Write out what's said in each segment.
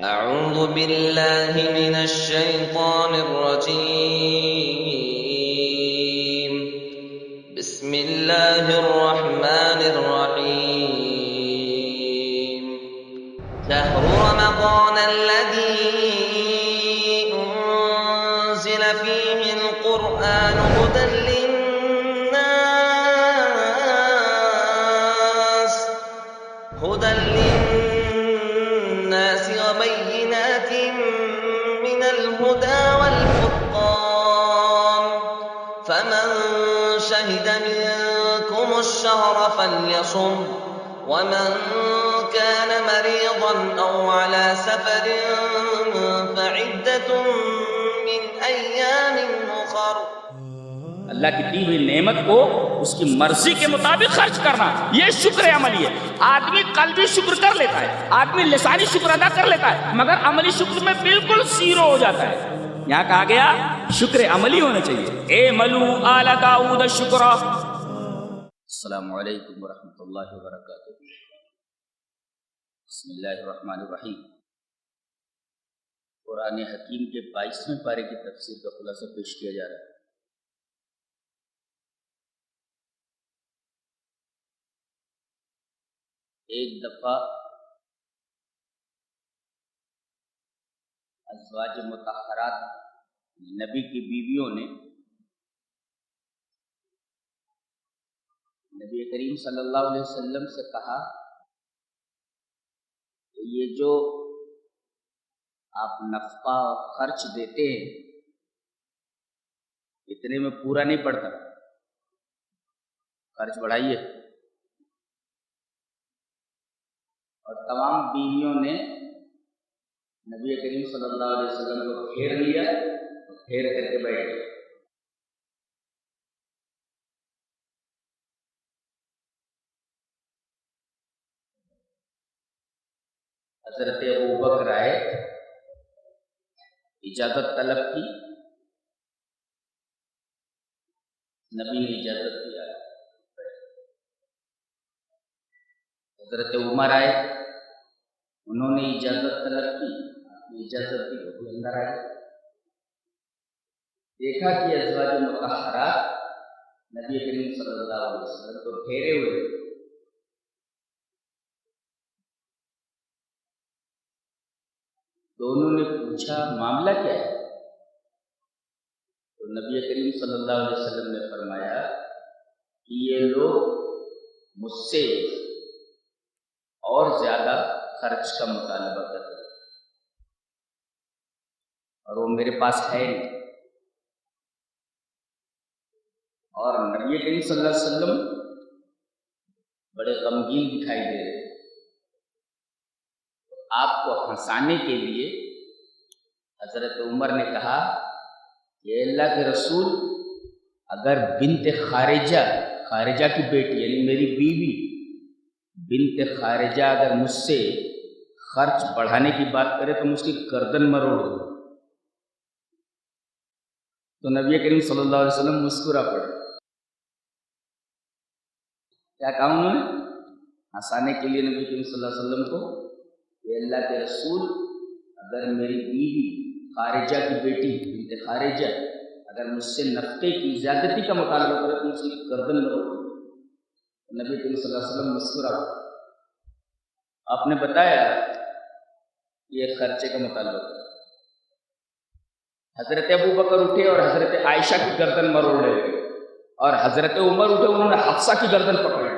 أعوذ بالله من الشيطان الرجيم. بسم الله الرحمن الرحيم. شهر رمضان الذي أنزل فيه القرآن هدى للناس وبينات من الهدى والفرقان، فمن شهد منكم الشهر فليصم، ومن كان مريضا أو على سفر فعدة من أيام أخر. اللہ کی دی ہوئی نعمت کو اس کی مرضی کے مطابق خرچ کرنا، یہ شکر عملی ہے۔ آدمی قلبی شکر کر لیتا ہے، آدمی لسانی شکر ادا کر لیتا ہے، مگر عملی شکر میں بالکل زیرو ہو جاتا ہے۔ یہاں کہا گیا شکر عملی ہونا چاہیے۔ اعملوا آل داؤد شکرا۔ السلام علیکم ورحمۃ اللہ وبرکاتہ۔ بسم اللہ الرحمن الرحیم۔ قرآن حکیم کے 22ویں پارے کی تفسیر کا خلاصہ پیش کیا جا رہا ہے۔ ایک دفعہ ازواج مطہرات نبی کی بیویوں نے نبی کریم صلی اللہ علیہ وسلم سے کہا کہ یہ جو آپ نفقہ خرچ دیتے ہیں اتنے میں پورا نہیں پڑتا، خرچ بڑھائیے۔ اور تمام بیویوں نے نبی کریم صلی اللہ علیہ وسلم کو گھیر لیا، گھیر کر کے بیٹھ گئے۔ حضرت ابوبکر آئے، اجازت طلب کی، نبی نے اجازت دیا۔ حضرت عمر آئے، انہوں نے اجازت طلب کی، اجازت دی تو اندر آئے۔ دیکھا کہ ازواج مطہرات نبی کریم صلی اللہ علیہ وسلم کو گھیرے ہوئے۔ دونوں نے پوچھا معاملہ کیا ہے؟ تو نبی کریم صلی اللہ علیہ وسلم نے فرمایا کہ یہ لوگ مجھ سے اور زیادہ خرچ کا مطالبہ کرتے ہیں اور وہ میرے پاس ہے نہیں۔ اور نبی کریم صلی اللہ علیہ وسلم بڑے غمگین دکھائی دے رہے تھے۔ آپ کو ہنسانے کے لیے حضرت عمر نے کہا کہ اللہ کے رسول، اگر بنت خارجہ کی بیٹی یعنی میری بیوی بنت خارجہ اگر مجھ سے خرچ بڑھانے کی بات کرے تو مجھ کی گردن مروڑ دو۔ تو نبی کریم صلی اللہ علیہ وسلم مسکرا پڑے۔ کیا کہا انہوں نے؟ ہنسانے کے لیے نبی کریم صلی اللہ علیہ وسلم کو کہ اللہ کے رسول، اگر میری بیوی خارجہ کی بیٹی بنت خارجہ اگر مجھ سے نفقے کی زیادتی کا مطالبہ کرے تو مجھ کی گردن مروڑ دو۔ نبی کریم صلی اللہ علیہ وسلم مسکرا پڑے۔ آپ نے بتایا یہ خرچے کا مطالبہ کرا۔ حضرت ابوبکر اٹھے اور حضرت عائشہ کی گردن مروڑ رہے تھے، اور حضرت عمر اٹھے، انہوں نے حفصہ کی گردن پکڑی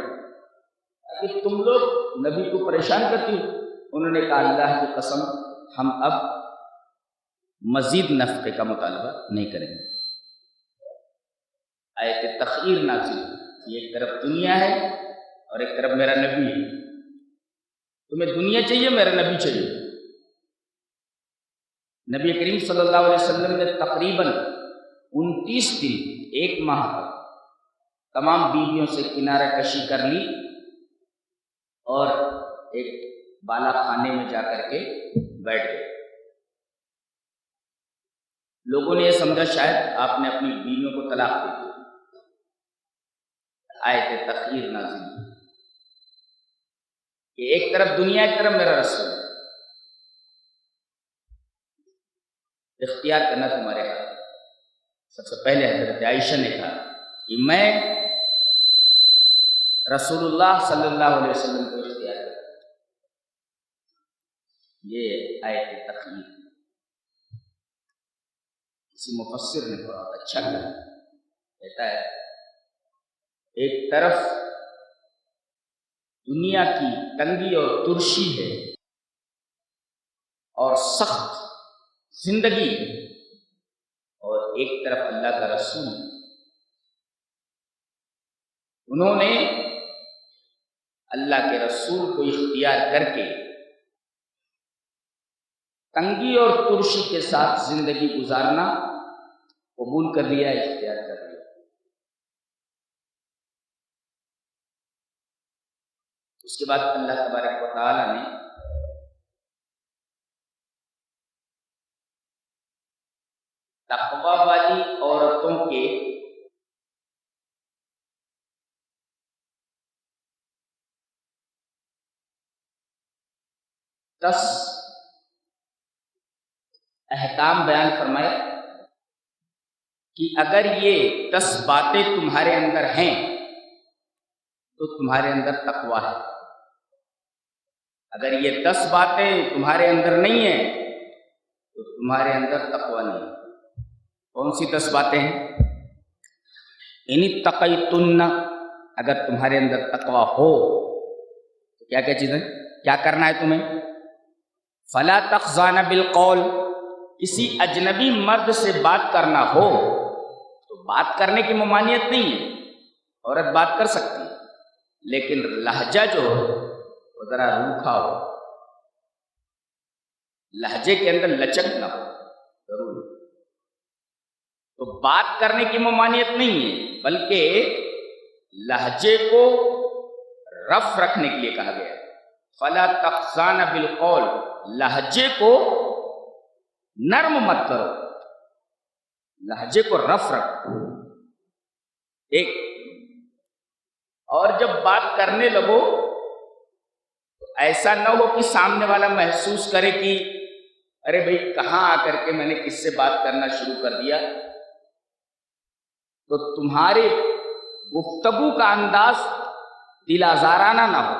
کہ تم لوگ نبی کو پریشان کرتی ہو۔ انہوں نے کہا اللہ کی قسم، ہم اب مزید نفقے کا مطالبہ نہیں کریں گے۔ آیت تخیر نازل ہوئی، ایک طرف دنیا ہے اور ایک طرف میرا نبی ہے۔ تمہیں دنیا چاہیے، میرا نبی چاہیے۔ نبی کریم صلی اللہ علیہ وسلم نے تقریباً 29 دن، 1 ماہ تک تمام بیویوں سے کنارہ کشی کر لی اور ایک بالا خانے میں جا کر کے بیٹھ گئے۔ لوگوں نے یہ سمجھا شاید آپ نے اپنی بیویوں کو طلاق دے دی۔ آیت تخیر نازل ہوئی کہ ایک طرف دنیا، ایک طرف میرا رسول۔ اختیار کرنا تمہارے ہاتھ میں۔ سب سے پہلے حضرت عائشہ نے کہا کہ میں رسول اللہ صلی اللہ علیہ وسلم کو اختیار کرتا ہوں۔ یہ آیت تخییر کسی مفسر نے بہت اچھا کہا، کہتا ہے ایک طرف دنیا کی تنگی اور ترشی ہے اور سخت زندگی ہے، اور ایک طرف اللہ کا رسول، انہوں نے اللہ کے رسول کو اختیار کر کے تنگی اور ترشی کے ساتھ زندگی گزارنا قبول کر لیا، اختیار کر لیا۔ اس کے بعد اللہ تبارک و تعالی نے تقوی والی عورتوں کے دس احکام بیان فرمائے کہ اگر یہ 10 باتیں تمہارے اندر ہیں تو تمہارے اندر تقوی ہے، اگر یہ 10 باتیں تمہارے اندر نہیں ہیں تو تمہارے اندر تقوی نہیں ہے۔ کون سی 10 باتیں ہیں؟ ان اتقیتن، اگر تمہارے اندر تقوی ہو تو کیا کیا چیزیں، کیا کرنا ہے تمہیں؟ فلا تخضعن بالقول، کسی اجنبی مرد سے بات کرنا ہو تو بات کرنے کی ممانعت نہیں ہے، عورت بات کر سکتی ہے، لیکن لہجہ جو ہو وہ ذرا روکھا ہو، لہجے کے اندر لچک نہ ہو ضرور۔ تو بات کرنے کی ممانعت نہیں ہے، بلکہ لہجے کو رف رکھنے کے لیے کہا گیا ہے۔ فلا تخضعن بالقول، لہجے کو نرم مت کرو، لہجے کو رف رکھو۔ ایک اور جب بات کرنے لگو تو ایسا نہ ہو کہ سامنے والا محسوس کرے کہ ارے بھائی کہاں آ کر کے میں نے کس سے بات کرنا شروع کر دیا، تو تمہارے گفتگو کا انداز دل آزارانہ نہ ہو،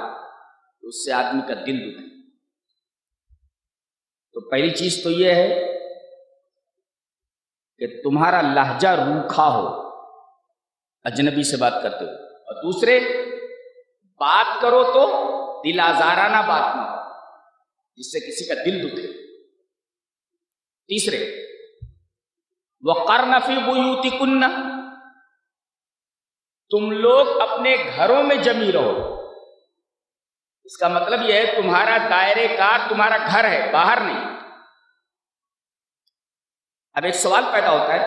اس سے آدمی کا دل دکھے۔ تو پہلی چیز تو یہ ہے کہ تمہارا لہجہ روکھا ہو اجنبی سے بات کرتے ہو، اور دوسرے بات کرو تو دل آزارانہ بات نہ ہو جس سے کسی کا دل دکھے۔ تیسرے وقرن فی بیوتکن، تم لوگ اپنے گھروں میں جمی رہو۔ اس کا مطلب یہ ہے تمہارا دائرے کار تمہارا گھر ہے، باہر نہیں۔ اب ایک سوال پیدا ہوتا ہے،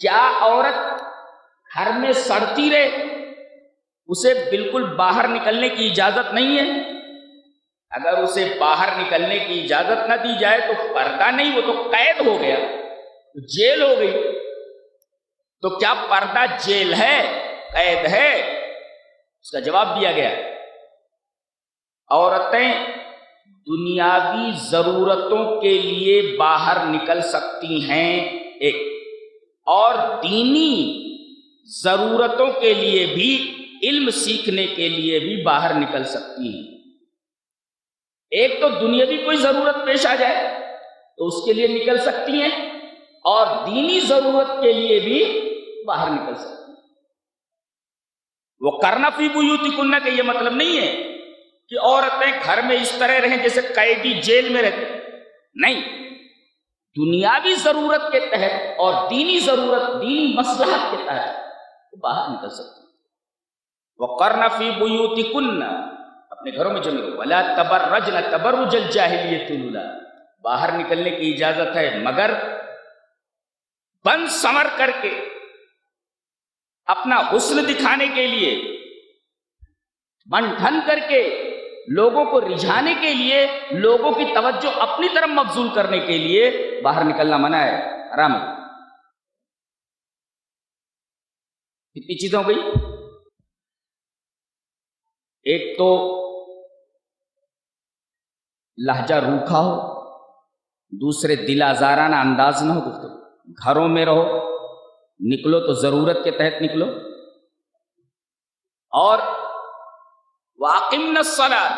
کیا عورت گھر میں سڑتی رہے، اسے بالکل باہر نکلنے کی اجازت نہیں ہے؟ اگر اسے باہر نکلنے کی اجازت نہ دی جائے تو پردہ نہیں، وہ تو قید ہو گیا، جیل ہو گئی۔ تو کیا پردہ جیل ہے، قید ہے؟ اس کا جواب دیا گیا، عورتیں دنیاوی ضرورتوں کے لیے باہر نکل سکتی ہیں ایک، اور دینی ضرورتوں کے لیے بھی، علم سیکھنے کے لیے بھی باہر نکل سکتی ہیں۔ ایک تو دنیاوی کوئی ضرورت پیش آ جائے تو اس کے لیے نکل سکتی ہیں، اور دینی ضرورت کے لیے بھی باہر نکل سکتی ہیں۔ وہ کرنا فی بیوتکن کا یہ مطلب نہیں ہے کہ عورتیں گھر میں اس طرح رہیں جیسے قیدی جیل میں رہتے، نہیں، دنیاوی ضرورت کے تحت اور دینی ضرورت، دینی مصلحت کے تحت وہ باہر نکل سکتی ہیں۔ وَقَرْنَ فِي بُيُوتِكُنَّ، اپنے گھروں میں جمع، وَلَا تَبَرَّجْنَ تَبَرُّجَ الْجَاهِلِيَّةِ الْأُولَىٰ، باہر نکلنے کی اجازت ہے مگر بن سنور کر کے، اپنا حسن دکھانے کے لیے، بن ٹھن کر کے، لوگوں کو رجھانے کے لیے، لوگوں کی توجہ اپنی طرف مبذول کرنے کے لیے باہر نکلنا منع ہے، حرام ہے۔ کتنی چیزیں ہو گئی؟ ایک تو لہجہ روکھا ہو، دوسرے دل آزارانہ انداز نہ ہو گفتگو، گھروں میں رہو، نکلو تو ضرورت کے تحت نکلو، اور وَأَقِمْنَا الصَّلَاةَ،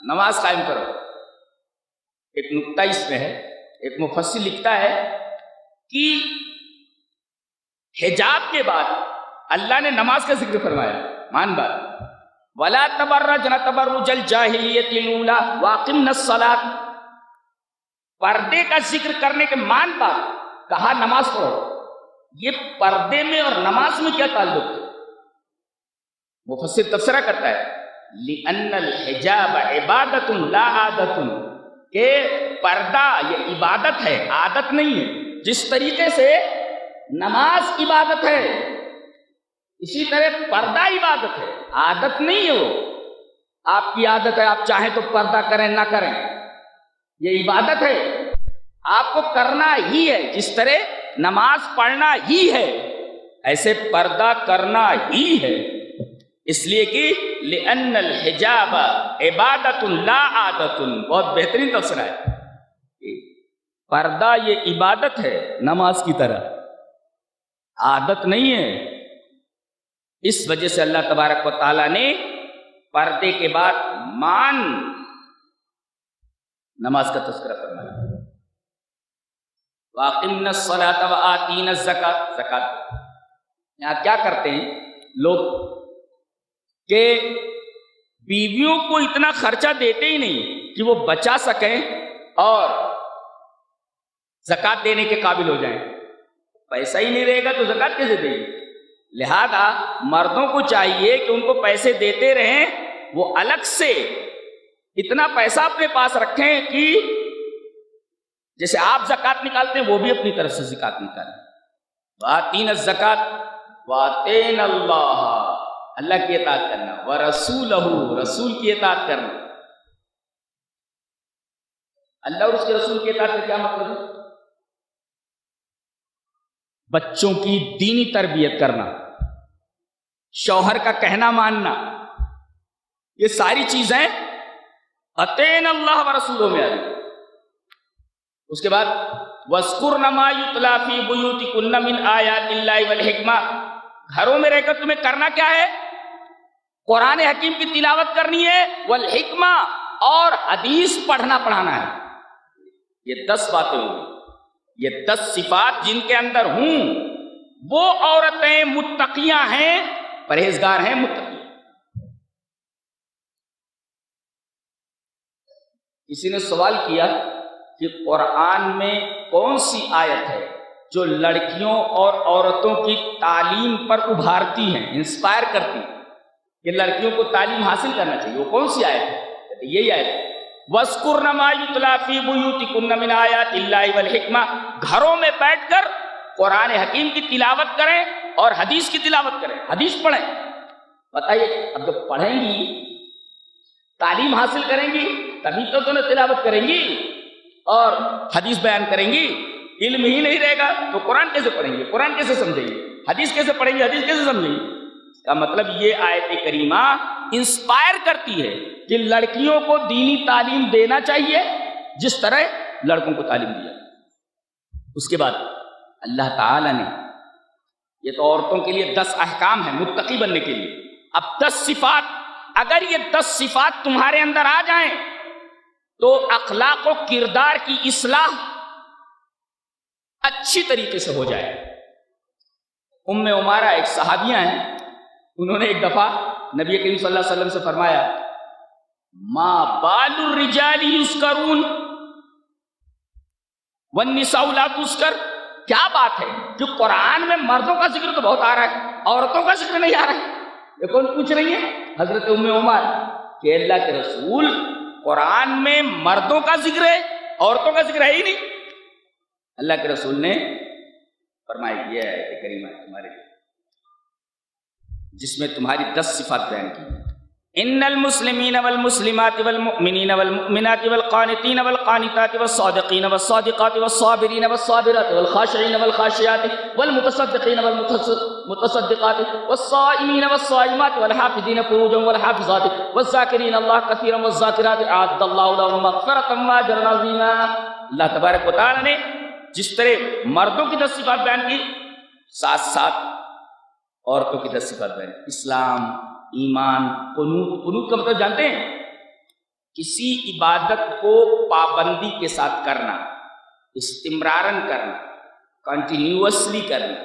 نماز قائم کرو۔ ایک نکتہ اس میں ہے، ایک مفسر لکھتا ہے کہ حجاب کے بعد اللہ نے نماز کا ذکر فرمایا، مان بات، وَلَا تَبَرَّجْنَ تَبَرُّجَ الْجَاهِلِيَّةِ الْأُولَىٰ وَأَقِمْنَا الصَّلَاةَ، پردے کا ذکر کرنے کے مان بات کہا نماز پڑھو۔ یہ پردے میں اور نماز میں کیا تعلق ہے؟ مفسر تبصرہ کرتا ہے لِأَنَّ الْحِجَابَ عِبَادَةٌ لَا عَادَةٌ، کہ پردہ یہ عبادت ہے، عادت نہیں ہے۔ جس طریقے سے نماز عبادت ہے اسی طرح پردہ عبادت ہے، عادت نہیں ہے۔ وہ آپ کی عادت ہے، آپ چاہیں تو پردہ کریں نہ کریں، یہ عبادت ہے، آپ کو کرنا ہی ہے۔ جس طرح نماز پڑھنا ہی ہے ایسے پردہ کرنا ہی ہے، اس لیے کہ لِأَنَّ الْحِجَابَ عِبَادَةٌ لَا عَادَةٌ، بہت بہترین تفسیر ہے۔ پردہ یہ عبادت ہے نماز کی طرح، عادت نہیں ہے۔ اس وجہ سے اللہ تبارک و تعالیٰ نے پردے کے بعد مان نماز کا تذکرہ فرمایا۔ وَأَقِمْنَا الصَّلَاةَ وَآتِينَا الزَّكَاةَ، زکات یہاں کیا کرتے ہیں لوگ کہ بیویوں کو اتنا خرچہ دیتے ہی نہیں کہ وہ بچا سکیں اور زکات دینے کے قابل ہو جائیں۔ پیسہ ہی نہیں رہے گا تو زکات کیسے دیں گے؟ لہذا مردوں کو چاہیے کہ ان کو پیسے دیتے رہیں، وہ الگ سے اتنا پیسہ اپنے پاس رکھیں کہ جیسے آپ زکات نکالتے ہیں وہ بھی اپنی طرف سے زکات نکالیں۔ وَآتِينَا الزَّكَاةَ وَآتَيْنَا اللَّهَ، اللہ کی اطاعت کرنا، وَرَسُولَهُ، رسول کی اطاعت کرنا۔ اللہ اور اس کے رسول کی اطاعت کا کیا مطلب ہے؟ بچوں کی دینی تربیت کرنا، شوہر کا کہنا ماننا، یہ ساری چیزیں اطیعنا اللہ ورسولہ میں آ رہی۔ اس کے بعد وَاذْكُرْنَ مَا يُتْلَىٰ فِي بُيُوتِكُنَّ مِنْ آيَاتِ اللَّهِ وَالْحِكْمَةِ، گھروں میں رہ کر تمہیں کرنا کیا ہے؟ قرآن حکیم کی تلاوت کرنی ہے، والحکمہ، اور حدیث پڑھنا پڑھانا ہے۔ یہ 10 باتیں ہوں، یہ 10 صفات جن کے اندر ہوں وہ عورتیں متقیاں ہیں، پرہیزگار ہیں، متقی۔ کسی نے سوال کیا کہ قرآن میں کون سی آیت ہے جو لڑکیوں اور عورتوں کی تعلیم پر ابھارتی ہیں، انسپائر کرتی ہیں کہ لڑکیوں کو تعلیم حاصل کرنا چاہیے؟ وہ کون سی آیت ہے؟ یہی آیت ہے، وَاذْكُرْنَ مَا يُتْلَىٰ فِي بُيُوتِكُنَّ مِنْ آيَاتِ اللَّهِ وَالْحِكْمَةِ، گھروں میں بیٹھ کر قرآن حکیم کی تلاوت کریں اور حدیث کی تلاوت کریں، حدیث پڑھیں۔ بتائیے اب جب پڑھیں گی، تعلیم حاصل کریں گی، تبھی تو انہیں تلاوت کریں گی اور حدیث بیان کریں گی۔ علم ہی نہیں رہے گا تو قرآن کیسے پڑھیں گے، قرآن کیسے سمجھیں گے، حدیث کیسے پڑھیں گے، حدیث کیسے سمجھیں گے؟ اس کا مطلب یہ آیت کریمہ انسپائر کرتی ہے کہ لڑکیوں کو دینی تعلیم دینا چاہیے جس طرح لڑکوں کو تعلیم دیا۔ اس کے بعد اللہ تعالیٰ نے، یہ تو عورتوں کے لیے 10 احکام ہیں متقی بننے کے لیے، اب 10 صفات، اگر یہ 10 صفات تمہارے اندر آ جائیں تو اخلاق و کردار کی اصلاح اچھی طریقے سے ہو جائے۔ ام عمارہ ایک صحابیہ ہیں، انہوں نے ایک دفعہ نبی کریم صلی اللہ علیہ وسلم سے فرمایا، ما بال الرجال یسکرون والنساء لا تسکر، کیا بات ہے جو قرآن میں مردوں کا ذکر تو بہت آ رہا ہے، عورتوں کا ذکر نہیں آ رہا ہے؟ یہ کون پوچھ رہی ہے؟ حضرت ام عمارہ، کہ اللہ کے رسول قرآن میں مردوں کا ذکر ہے، عورتوں کا ذکر ہے ہی نہیں۔ اللہ کے رسول نے فرمایا یہ ہے کریمہ تمہارے لیے جس میں تمہاری 10 صفات بیان کی۔ ان المسلمین والمسلمات والمؤمنین والمؤمنات والقانتین والقانتات والصادقین والصادقات والصابرین والصابرات والخاشعین والخاشعات والمتصدقین والمتصدقات والصائمین والصائمات والحافظین فروجهم والحافظات والذاکرین اللہ کثیرا والذاکرات اعد اللہ لهم مغفرۃ واجرا عظیما۔ اللہ تبارک و تعالیٰ نے جس طرح مردوں کی 10 صفات بیان کی، ساتھ ساتھ عورتوں کی 10 صفات بیان کی۔ اسلام، ایمان، قنوت کا مطلب جانتے ہیں؟ کسی عبادت کو پابندی کے ساتھ کرنا، استمرارن کرنا، کنٹینیوسلی کرنا،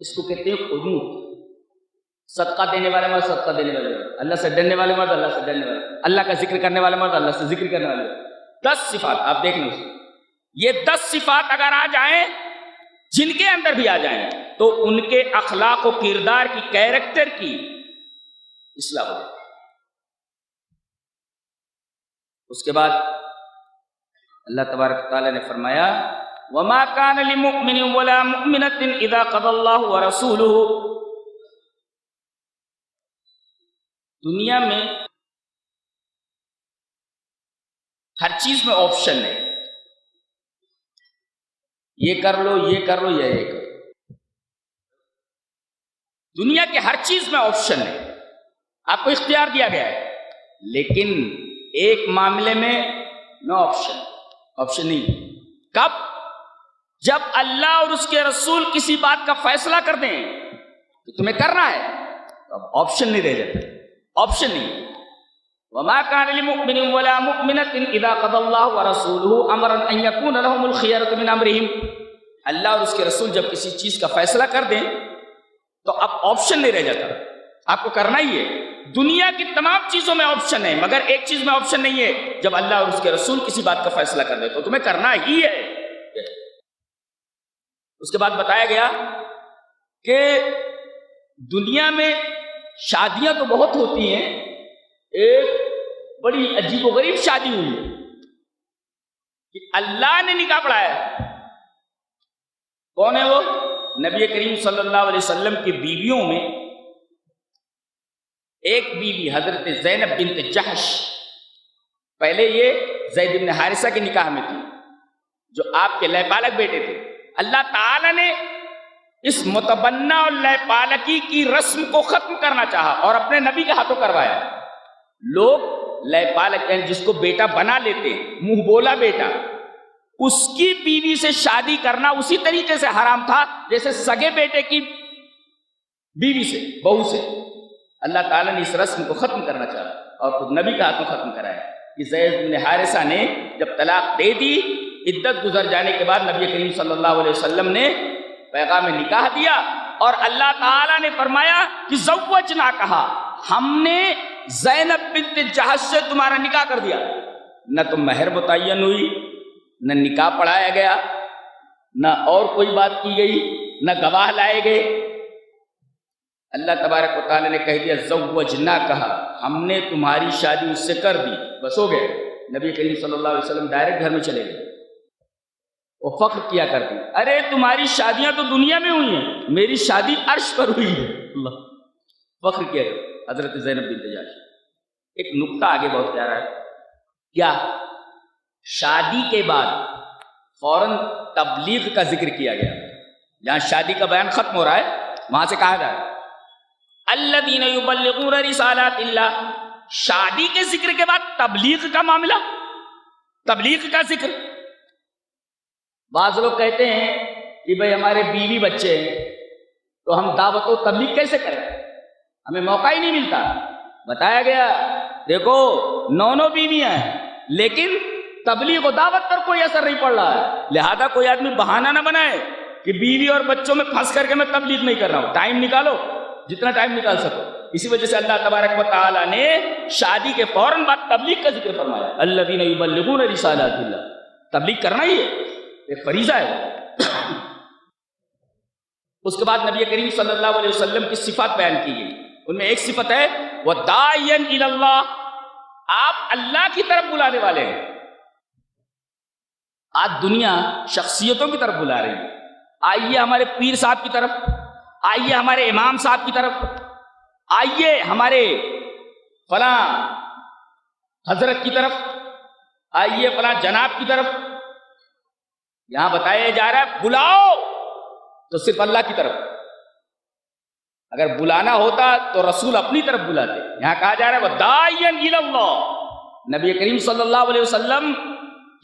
اس کو کہتے ہیں قنوت۔ صدقہ دینے والے مرد صدقہ دینے والے مرد، اللہ سے ڈرنے والے مرد اللہ سے ڈرنے والے، اللہ کا ذکر کرنے والے مرد اللہ سے ذکر کرنے والے۔ 10 صفات آپ دیکھ لیں، یہ 10 صفات اگر آ جائیں، جن کے اندر بھی آ جائیں، تو ان کے اخلاق و کردار کی، کیریکٹر کی اصلاح ہو جائے۔ اس کے بعد اللہ تبارک تعالیٰ نے فرمایا وَمَا كَانَ لِمُؤْمِنٍ وَلَا مُؤْمِنَةٍ إِذَا قَضَى اللَّهُ وَرَسُولُهُ۔ دنیا میں ہر چیز میں آپشن ہے، یہ کر لو، یہ کر لو، یہ کر لو۔ دنیا کے ہر چیز میں آپشن ہے، آپ کو اختیار دیا گیا ہے، لیکن ایک معاملے میں نو آپشن، آپشن نہیں۔ کب؟ جب اللہ اور اس کے رسول کسی بات کا فیصلہ کر دیں کہ تمہیں کرنا ہے، تو اب آپشن نہیں رہ جاتا، آپشن نہیں۔ وَمَا كَانَ لِمُؤْمِنٍ وَلَا مُؤْمِنَةٍ إِذَا قَضَى اللَّهُ وَرَسُولُهُ أَمْرًا أَن يَكُونَ لَهُمُ الْخِيَرَةُ مِنْ أَمْرِهِمْ۔ اللہ اور اس کے رسول جب کسی چیز کا فیصلہ کر دیں تو اب آپشن نہیں رہ جاتا، آپ کو کرنا ہی ہے۔ دنیا کی تمام چیزوں میں آپشن ہے، مگر ایک چیز میں آپشن نہیں ہے، جب اللہ اور اس کے رسول کسی بات کا فیصلہ کر دے تو تمہیں کرنا ہی ہے۔ اس کے بعد بتایا گیا کہ دنیا میں شادیاں تو بہت ہوتی ہیں، ایک بڑی عجیب و غریب شادی ہوئی ہے کہ اللہ نے نکاح پڑھایا۔ کون ہے وہ؟ نبی کریم صلی اللہ علیہ وسلم کی بیویوں میں ایک بیوی حضرت زینب بنت جحش، پہلے یہ زید بن حارثہ کے نکاح میں تھی جو آپ کے لے پالک بیٹے تھے۔ اللہ تعالیٰ نے اس متبنہ اور لے پالکی کی رسم کو ختم کرنا چاہا اور اپنے نبی کے ہاتھوں کروایا۔ لوگ لے پالک جس کو بیٹا بنا لیتے، منہ بولا بیٹا، اس کی بیوی سے شادی کرنا اسی طریقے سے حرام تھا جیسے سگے بیٹے کی بیوی سے، بہو سے۔ اللہ تعالیٰ نے اس رسم کو ختم کرنا چاہا اور خود نبی کا ہاتھوں ختم کرایا کہ زید بن حارثہ نے جب طلاق دے دی، عدت گزر جانے کے بعد نبی کریم صلی اللہ علیہ وسلم نے پیغام نکاح دیا اور اللہ تعالیٰ نے فرمایا کہ زوجنا، کہا ہم نے زینب بنت جحش سے تمہارا نکاح کر دیا۔ نہ تو مہر متعین ہوئی، نہ نکاح پڑھایا گیا، نہ اور کوئی بات کی گئی، نہ گواہ لائے گئے۔ اللہ تبارک و تعالیٰ نے کہہ دیا زوجنا، کہا ہم نے تمہاری شادی اس سے کر دی، بس ہو گئے۔ نبی کریم صلی اللہ علیہ وسلم ڈائریکٹ گھر میں چلے گئے۔ وہ فخر کیا کرتے، ارے تمہاری شادیاں تو دنیا میں ہوئی ہیں، میری شادی عرش پر ہوئی ہے۔ اللہ فخر کیا کرتے حضرت زینب بنت جحش۔ ایک نقطہ آگے بہت پیارا ہے، کیا شادی کے بعد فوراً تبلیغ کا ذکر کیا گیا۔ جہاں شادی کا بیان ختم ہو رہا ہے وہاں سے کہا جائے الذین یبلغون رسالات اللہ۔ شادی کے ذکر کے بعد تبلیغ کا معاملہ، تبلیغ کا ذکر۔ بعض لوگ کہتے ہیں کہ بھئی ہمارے بیوی بچے ہیں تو ہم دعوت و تبلیغ کیسے کریں، ہمیں موقع ہی نہیں ملتا۔ بتایا گیا دیکھو 9 بیویاں ہیں لیکن تبلیغ و دعوت پر کوئی اثر نہیں پڑ رہا ہے، لہذا کوئی آدمی بہانہ نہ بنائے کہ بیوی اور بچوں میں پھنس کر کے میں تبلیغ نہیں کر رہا ہوں۔ ٹائم نکالو، جتنا ٹائم نکال سکو۔ اسی وجہ سے اللہ تبارک و تعالیٰ نے شادی کے فوراً بعد تبلیغ کا ذکر فرمایا، الذین یبلغون رسالات اللہ۔ تبلیغ کرنا ہی ہے، ایک فریضہ ہے۔ اس کے بعد نبی کریم صلی اللہ علیہ وسلم کی صفات بیان کی گئی، ان میں ایک صفت ہے وَدَاعِيًا إِلَى اللَّهِ، آپ اللہ کی طرف بلانے والے ہیں۔ آج دنیا شخصیتوں کی طرف بلا رہی ہے، آئیے ہمارے پیر صاحب کی طرف، آئیے ہمارے امام صاحب کی طرف، آئیے ہمارے فلاں حضرت کی طرف، آئیے فلاں جناب کی طرف۔ یہاں بتایا جا رہا ہے بلاؤ تو صرف اللہ کی طرف، اگر بلانا ہوتا تو رسول اپنی طرف بلاتے۔ یہاں کہا جا رہا ہے وَدَاعِيًا إِلَى اللَّهِ، نبی کریم صلی اللہ علیہ وسلم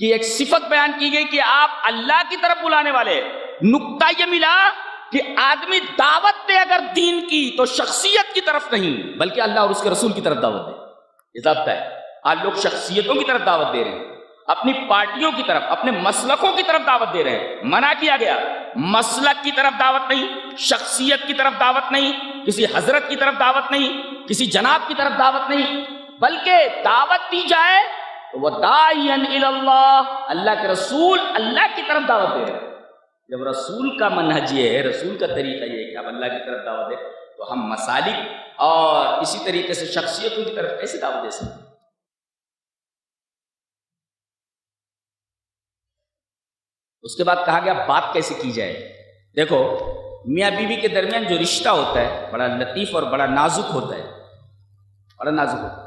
کی ایک صفت بیان کی گئی کہ آپ اللہ کی طرف بلانے والے. نقطہ یہ ملا کہ آدمی دعوت دے اگر دین کی تو شخصیت کی طرف نہیں بلکہ اللہ اور اس کے رسول کی طرف دعوت دے. یہ ضابطہ ہے. آج لوگ شخصیتوں کی طرف دعوت دے رہے ہیں، اپنی پارٹیوں کی طرف، اپنے مسلکوں کی طرف دعوت دے رہے ہیں. منع کیا گیا، مسلک کی طرف دعوت نہیں، شخصیت کی طرف دعوت نہیں، کسی حضرت کی طرف دعوت نہیں، کسی جناب کی طرف دعوت نہیں، بلکہ دعوت دی جائے تو وہ داعین الی اللہ، اللہ کے رسول اللہ کی طرف دعوت دے رہے ہیں. جب رسول کا منہج یہ ہے، رسول کا طریقہ یہ ہے کہ آپ اللہ کی طرف دعوت دیں، تو ہم مسالک اور اسی طریقے سے شخصیتوں کی طرف کیسے دعوت دے سکتے ہیں؟ اس کے بعد کہا گیا بات کیسے کی جائے. دیکھو میاں بیوی کے درمیان جو رشتہ ہوتا ہے بڑا لطیف اور بڑا نازک ہوتا ہے، بڑا نازک ہوتا ہے.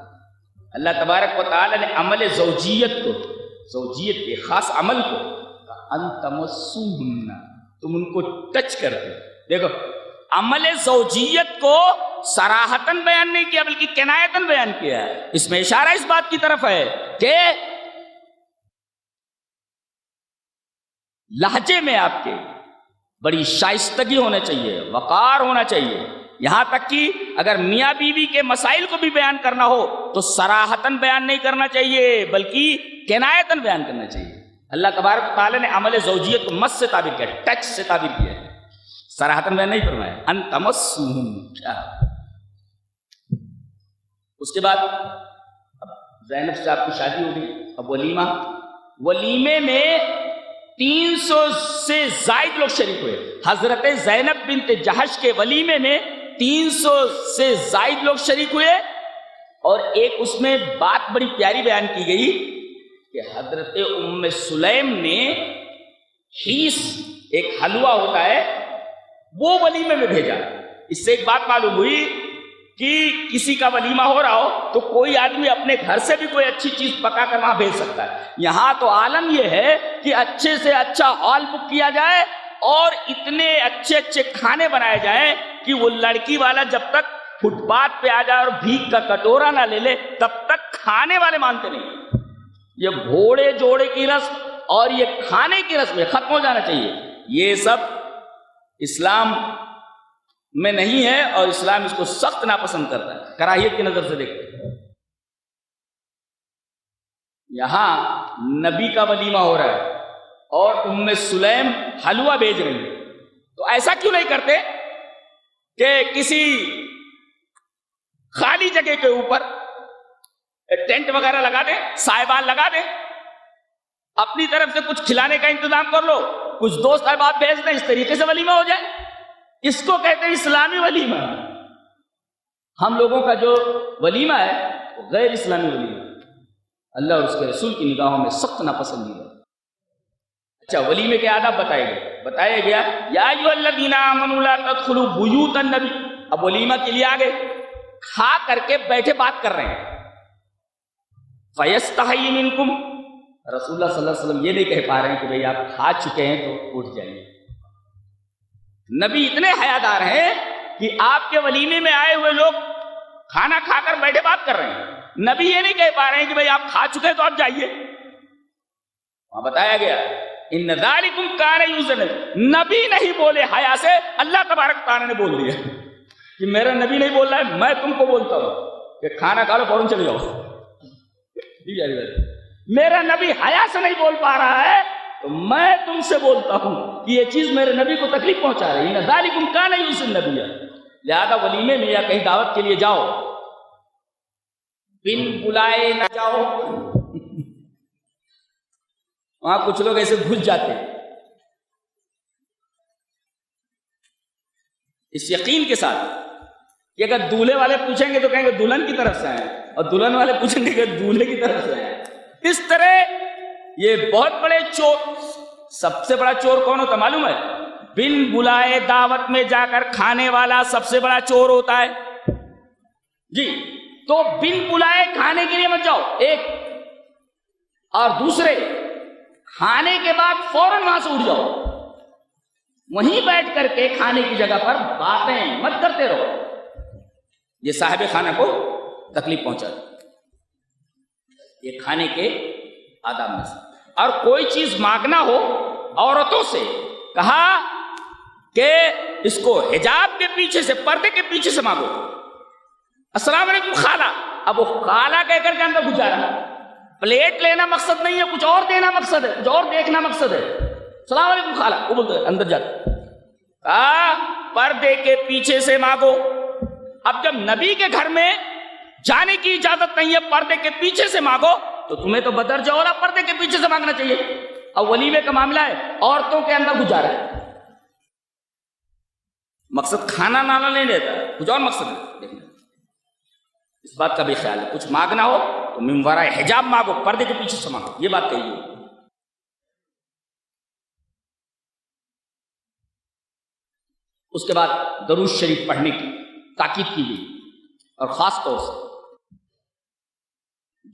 اللہ تبارک و تعالی نے عمل زوجیت کو، زوجیت کے خاص عمل کو ان تمسوہن، تم ان کو ٹچ کرتے. دیکھو عمل زوجیت کو صراحتاً بیان نہیں کیا بلکہ کنایتاً بیان کیا ہے. اس میں اشارہ اس بات کی طرف ہے کہ لہجے میں آپ کے بڑی شائستگی ہونا چاہیے، وقار ہونا چاہیے. یہاں تک کہ اگر میاں بیوی کے مسائل کو بھی بیان کرنا ہو تو صراحتاً بیان نہیں کرنا چاہیے بلکہ کنایتاً بیان کرنا چاہیے. اللہ تبارک و تعالی نے عمل زوجیت کو مس سے تعبیر کیا، ٹچ سے تعبیر کیا ہے، صراحتاً بیان نہیں فرمایا. ان تمسوہن. اس کے بعد زینب سے آپ کی شادی ہو گئی، اب ولیمہ، ولیمے میں 300 سے زائد لوگ شریک ہوئے. حضرت زینب بنت جہش کے ولیمے میں 300 سے زائد لوگ شریک ہوئے. اور ایک اس میں بات بڑی پیاری بیان کی گئی کہ حضرت ام سلیم نے ہیس، ایک حلوہ ہوتا ہے، وہ ولیمے میں بھیجا. اس سے ایک بات معلوم ہوئی کہ کسی کا ولیمہ ہو رہا ہو تو کوئی آدمی اپنے گھر سے بھی کوئی اچھی چیز پکا کر وہاں بھیج سکتا ہے. یہاں تو عالم یہ ہے کہ اچھے سے اچھا ہال بک کیا جائے اور اتنے اچھے اچھے کھانے بنائے جائیں کہ وہ لڑکی والا جب تک فٹ پاتھ پہ آ جائے اور بھیک کا کٹورا نہ لے لے تب تک کھانے والے مانتے نہیں. یہ گھوڑے جوڑے کی رسم اور یہ کھانے کی رسم ختم ہو جانا چاہیے. یہ سب اسلام میں نہیں ہے اور اسلام اس کو سخت ناپسند کرتا ہے، کراہیت کی نظر سے دیکھتے ہیں. یہاں نبی کا ولیمہ ہو رہا ہے اور ام سلیم حلوہ بھیج رہی ہے، تو ایسا کیوں نہیں کرتے کہ کسی خالی جگہ کے اوپر ٹینٹ وغیرہ لگا دیں، سائبان لگا دیں، اپنی طرف سے کچھ کھلانے کا انتظام کر لو، کچھ دوست احباب بھیج دیں، اس طریقے سے ولیمہ ہو جائے. اس کو کہتے ہیں اسلامی ولیمہ. ہم لوگوں کا جو ولیمہ ہے وہ غیر اسلامی ولیمہ، اللہ اور اس کے رسول کی نگاہوں میں سخت ناپسندیدہ. اچھا ولیمے کے آداب بتایا گیا یا ایھا الذین آمنوا لا تدخلوا بیوت النبی. اب ولیمہ کے لیے آگے کھا کر کے بیٹھے بات کر رہے ہیں. فیستحی منکم، رسول اللہ صلی اللہ علیہ وسلم یہ نہیں کہہ پا رہے ہیں کہ بھئی آپ کھا چکے ہیں تو اٹھ جائیے. نبی اتنے حیادار ہیں کہ آپ کے ولیمے میں آئے ہوئے لوگ کھانا کھا کر بیٹھے بات کر رہے ہیں. نبی یہ نہیں کہہ پا رہے ہیں کہ بھئی آپ کھا چکے ہیں تو آپ جائیے. وہاں بتایا گیا ان ذالکم کان یؤذن، نبی نہیں بولے حیا سے، اللہ تبارک تعالیٰ نے بول دیا کہ میرا نبی نہیں بول رہا ہے، میں تم کو بولتا ہوں کہ کھانا کھا لو فوراً چلے جاؤ. میرا نبی حیا سے نہیں بول پا رہا ہے تو میں تم سے بولتا ہوں کہ یہ چیز میرے نبی کو تکلیف پہنچا رہی ہے. ذالکم کان یؤذن نبی، لہذا ولیمے میں یا کہیں دعوت کے لیے جاؤ بن بلائے نہ جاؤ. وہاں کچھ لوگ ایسے گھس جاتے ہیں اس یقین کے ساتھ کہ اگر دولہے والے پوچھیں گے تو کہیں گے دلہن کی طرف سے آئے، اور دلہن والے پوچھیں گے کہ دولہے کی طرف سے آئے. اس طرح یہ بہت بڑے چور. سب سے بڑا چور کون ہوتا معلوم ہے؟ بن بلائے دعوت میں جا کر کھانے والا سب سے بڑا چور ہوتا ہے. جی تو بن بلائے کھانے کے لیے مت جاؤ ایک، اور دوسرے کھانے کے بعد فوراً وہاں سے اٹھ جاؤ. وہیں بیٹھ کر کے کھانے کی جگہ پر باتیں مت کرتے رہو، یہ صاحب کھانا کو تکلیف پہنچا. یہ کھانے کے آداب میں سے. اور کوئی چیز مانگنا ہو عورتوں سے، کہا کہ اس کو حجاب کے پیچھے سے، پردے کے پیچھے سے مانگو. السلام علیکم خالہ، اب وہ خالہ کہہ کر کے اندر گھس جا رہا ہے. پلیٹ لینا مقصد نہیں ہے، کچھ اور دینا مقصد ہے، کچھ اور دیکھنا مقصد ہے. السلام علیکم خالہ، وہ بولتے اندر جاتا، پردے کے پیچھے سے مانگو. اب جب نبی کے گھر میں جانے کی اجازت نہیں ہے، پردے کے پیچھے سے مانگو، تو تمہیں تو بدرجہ اولا پردے کے پیچھے سے مانگنا چاہیے. اب ولیمے کا معاملہ ہے، عورتوں کے اندر گزارا ہے، مقصد کھانا نانا نہیں دیتا، کچھ اور مقصد ہے. دیکھنا اس بات کا بھی خیال ہے، کچھ مانگنا ہو تو من وراء حجاب مانگو، پردے کے پیچھے سے مانگو، یہ بات کہی ہے. اس کے بعد درود شریف پڑھنے کی تاکید کی گئی، اور خاص طور سے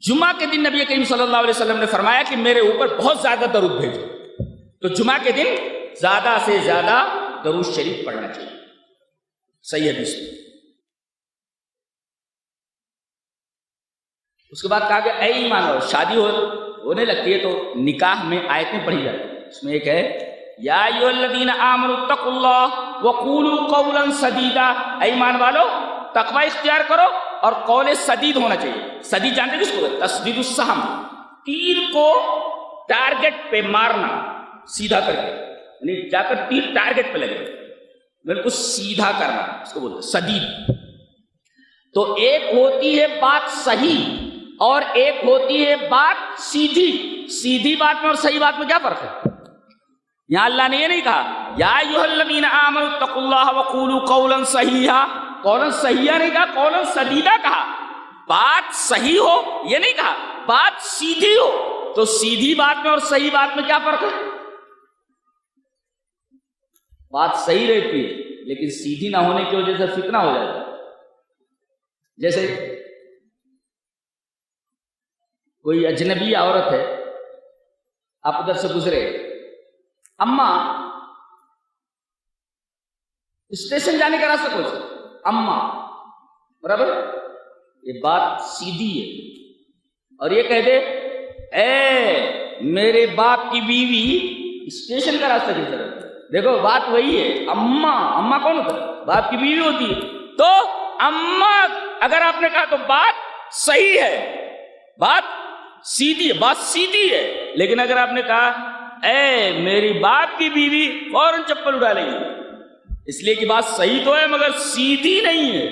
جمعہ کے دن نبی کریم صلی اللہ علیہ وسلم نے فرمایا کہ میرے اوپر بہت زیادہ درود بھیجو. تو جمعہ کے دن زیادہ سے زیادہ درود شریف پڑھنا چاہیے، صحیح حدیث میں. اس کے بعد کہا کہ اے ایمان والو، شادی ہونے لگتی ہے تو نکاح میں آیتیں پڑھی جاتی ہیں. اس میں ایک ہے یا ایھا الذین آمنوا اتقوا اللہ وقولوا قولا سدیدا، اے ایمان والو تقوی اختیار کرو اور قول سدید ہونا چاہیے. سدید جانتے کس کو؟ تسدید السہم، تیر کو ٹارگٹ پہ مارنا سیدھا کر کے، یعنی جا کر تیر ٹارگٹ پہ لگے، بالکل سیدھا کرنا، اس کو بولتے ہیں سدید. تو ایک ہوتی ہے بات صحیح اور ایک ہوتی ہے بات سیدھی. سیدھی بات میں اور صحیح بات میں کیا فرق ہے؟ یہاں اللہ نے یہ نہیں کہا یا ایھا الذین آمنوا اتقوا اللہ وقولوا قولا سدیدا، قولا سدیدا نہیں کہا، قولا سدیدا کہا. بات صحیح ہو یہ نہیں کہا، بات سیدھی ہو. تو سیدھی بات میں اور صحیح بات میں کیا فرق ہے؟ بات صحیح رہتی ہے لیکن سیدھی نہ ہونے کی وجہ سے فتنہ ہو جاتا ہے. جیسے کوئی اجنبی عورت ہے، آپ ادھر سے گزرے، اماں اسٹیشن جانے کا راستہ کون سا؟ اماں، برابر. یہ بات سیدھی ہے. اور یہ کہہ دے اے میرے باپ کی بیوی، اسٹیشن کا راستہ کس طرح؟ دیکھو بات وہی ہے. اماں، اماں کون ہوتا ہے؟ باپ کی بیوی ہوتی ہے. تو اماں اگر آپ نے کہا تو بات صحیح ہے، بات سیدھی ہے، بات سیدھی ہے. لیکن اگر آپ نے کہا اے میری باپ کی بیوی، فوراً چپل اڑا لیں گے، اس لیے کہ بات صحیح تو ہے مگر سیدھی نہیں ہے.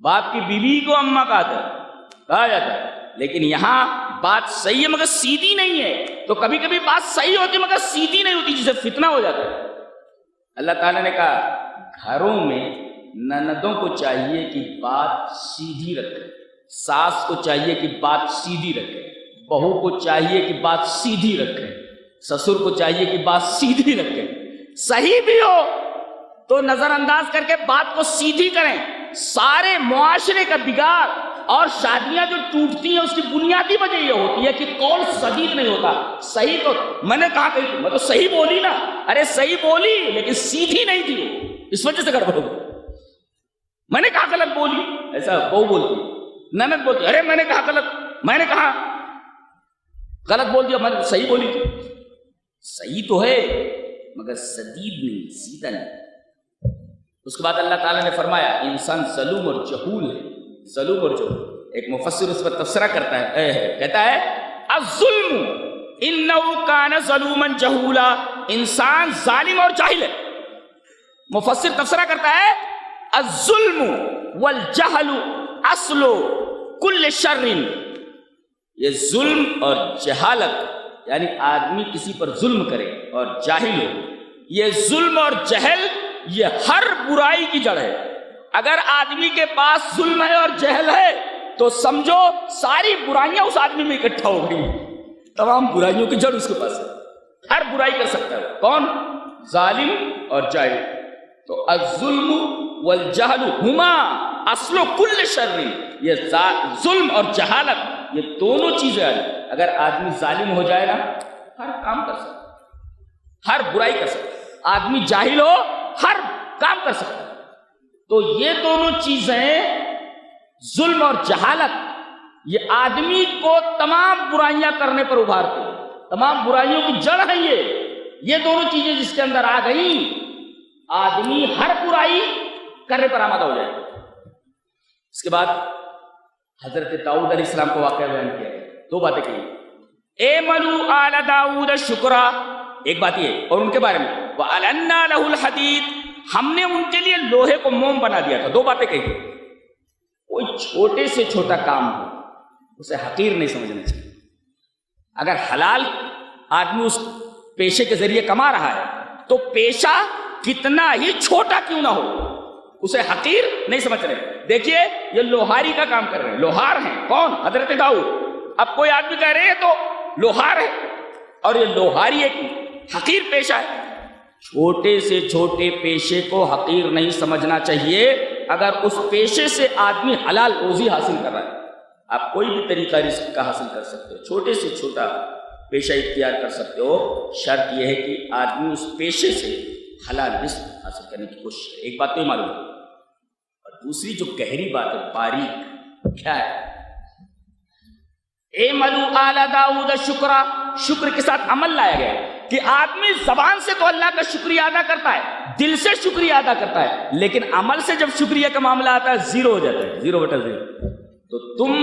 باپ کی بیوی کو اماں کہا جاتا ہے، لیکن یہاں بات صحیح ہے مگر سیدھی نہیں ہے. تو کبھی کبھی بات صحیح ہوتی مگر سیدھی نہیں ہوتی، جسے فتنہ ہو جاتا ہے. اللہ تعالیٰ نے کہا گھروں میں نندوں کو چاہیے کہ بات سیدھی رکھے، ساس کو چاہیے کہ بات سیدھی رکھے، بہو کو چاہیے کہ بات سیدھی رکھے، سسر کو چاہیے کہ بات سیدھی رکھے. صحیح بھی ہو تو نظر انداز کر کے بات کو سیدھی کریں. سارے معاشرے کا بگاڑ اور شادیاں جو ٹوٹتی ہیں اس کی بنیادی وجہ یہ ہوتی ہے کہ قول سدید نہیں ہوتا. صحیح تو میں نے کہا کہ میں تو صحیح بولی نا، ارے صحیح بولی لیکن سیدھی نہیں تھی، اس وجہ سے گڑبڑ ہو گئی. میں نے کہا غلط بولی، ایسا بہو بولتی، نند بولتی ارے میں نے کہا غلط، میں نے کہا غلط بول دیا، میں نے صحیح بولی تھی. صحیح تو ہے مگر سدید نہیں، سیدھا نہیں. اس کے بعد اللہ تعالیٰ نے فرمایا انسان ظلوم اور جہول ہے. ظلوم اور جہول، ایک مفسر اس پر تبصرہ کرتا ہے، کہتا ہے الظلم انہ کان ظلوما جہولا، انسان ظالم اور جاہل ہے. مفسر تبصرہ کرتا ہے الظلم والجہل اصل کل شر، یہ ظلم اور جہالت یعنی آدمی کسی پر ظلم کرے اور جاہل ہو، یہ ظلم اور جہل یہ ہر برائی کی جڑ ہے. اگر آدمی کے پاس ظلم ہے اور جہل ہے تو سمجھو ساری برائیاں اس آدمی میں اکٹھا ہو گئی، تمام برائیوں کی جڑ اس کے پاس ہے. ہر برائی کر سکتا ہے کون؟ ظالم اور جاہل. تو الظلم والجہل ہما اصل کل شر، یہ ظلم اور جہالت یہ دونوں چیزیں ہیں. اگر آدمی ظالم ہو جائے نا ہر کام کر سکتا ہے، ہر برائی کر سکتا ہے. آدمی جاہل ہو ہر کام کر سکتا ہے. تو یہ دونوں چیزیں ظلم اور جہالت یہ آدمی کو تمام برائیاں کرنے پر ابھارتے ہیں، تمام برائیوں کی جڑ ہے یہ دونوں چیزیں جس کے اندر آ گئی، آدمی ہر برائی کرنے پر آمادہ ہو جائے۔ اس کے بعد حضرت داؤد علیہ السلام کو واقعہ بیان کیا گیا، دو باتیں کہی، اعملوا آل داؤد شکرا، ایک بات یہ، اور ان کے بارے میں وَأَلَنَّا لَهُ الْحَدِيدَ، ہم نے ان کے لیے لوہے کو موم بنا دیا تھا۔ دو باتیں کہی، کوئی چھوٹے سے چھوٹا کام ہو اسے حقیر نہیں سمجھنا چاہیے۔ اگر حلال آدمی اس پیشے کے ذریعے کما رہا ہے تو پیشہ کتنا ہی چھوٹا کیوں نہ ہو اسے حقیر نہیں سمجھ رہے۔ دیکھیے یہ لوہاری کا کام کر رہے ہیں، لوہار ہیں کون؟ حضرت داؤد۔ اب کوئی آدمی کہہ رہے ہیں تو لوہار ہے، اور یہ لوہاری ایک حقیر پیشہ ہے۔ چھوٹے سے چھوٹے پیشے کو حقیر نہیں سمجھنا چاہیے۔ اگر اس پیشے سے آدمی حلال روزی حاصل کر رہا ہے، آپ کوئی بھی طریقہ رزق کا حاصل کر سکتے ہو، چھوٹے سے چھوٹا پیشہ اختیار کر سکتے ہو، شرط یہ ہے کہ آدمی اس پیشے سے حلال رزق حاصل کرنے کی کوشش کرے۔ ایک بات تو یہ معلوم ہے، اور دوسری جو گہری بات ہے، باریک، کیا ہے؟ اعملوا آل داؤد شکرا، شکر کے ساتھ عمل لایا گیا کہ آدمی زبان سے تو اللہ کا شکریہ ادا کرتا ہے، دل سے شکریہ ادا کرتا ہے، لیکن عمل سے جب شکریہ کا معاملہ آتا ہے زیرو ہو جاتا ہے، 0/0۔ تو تم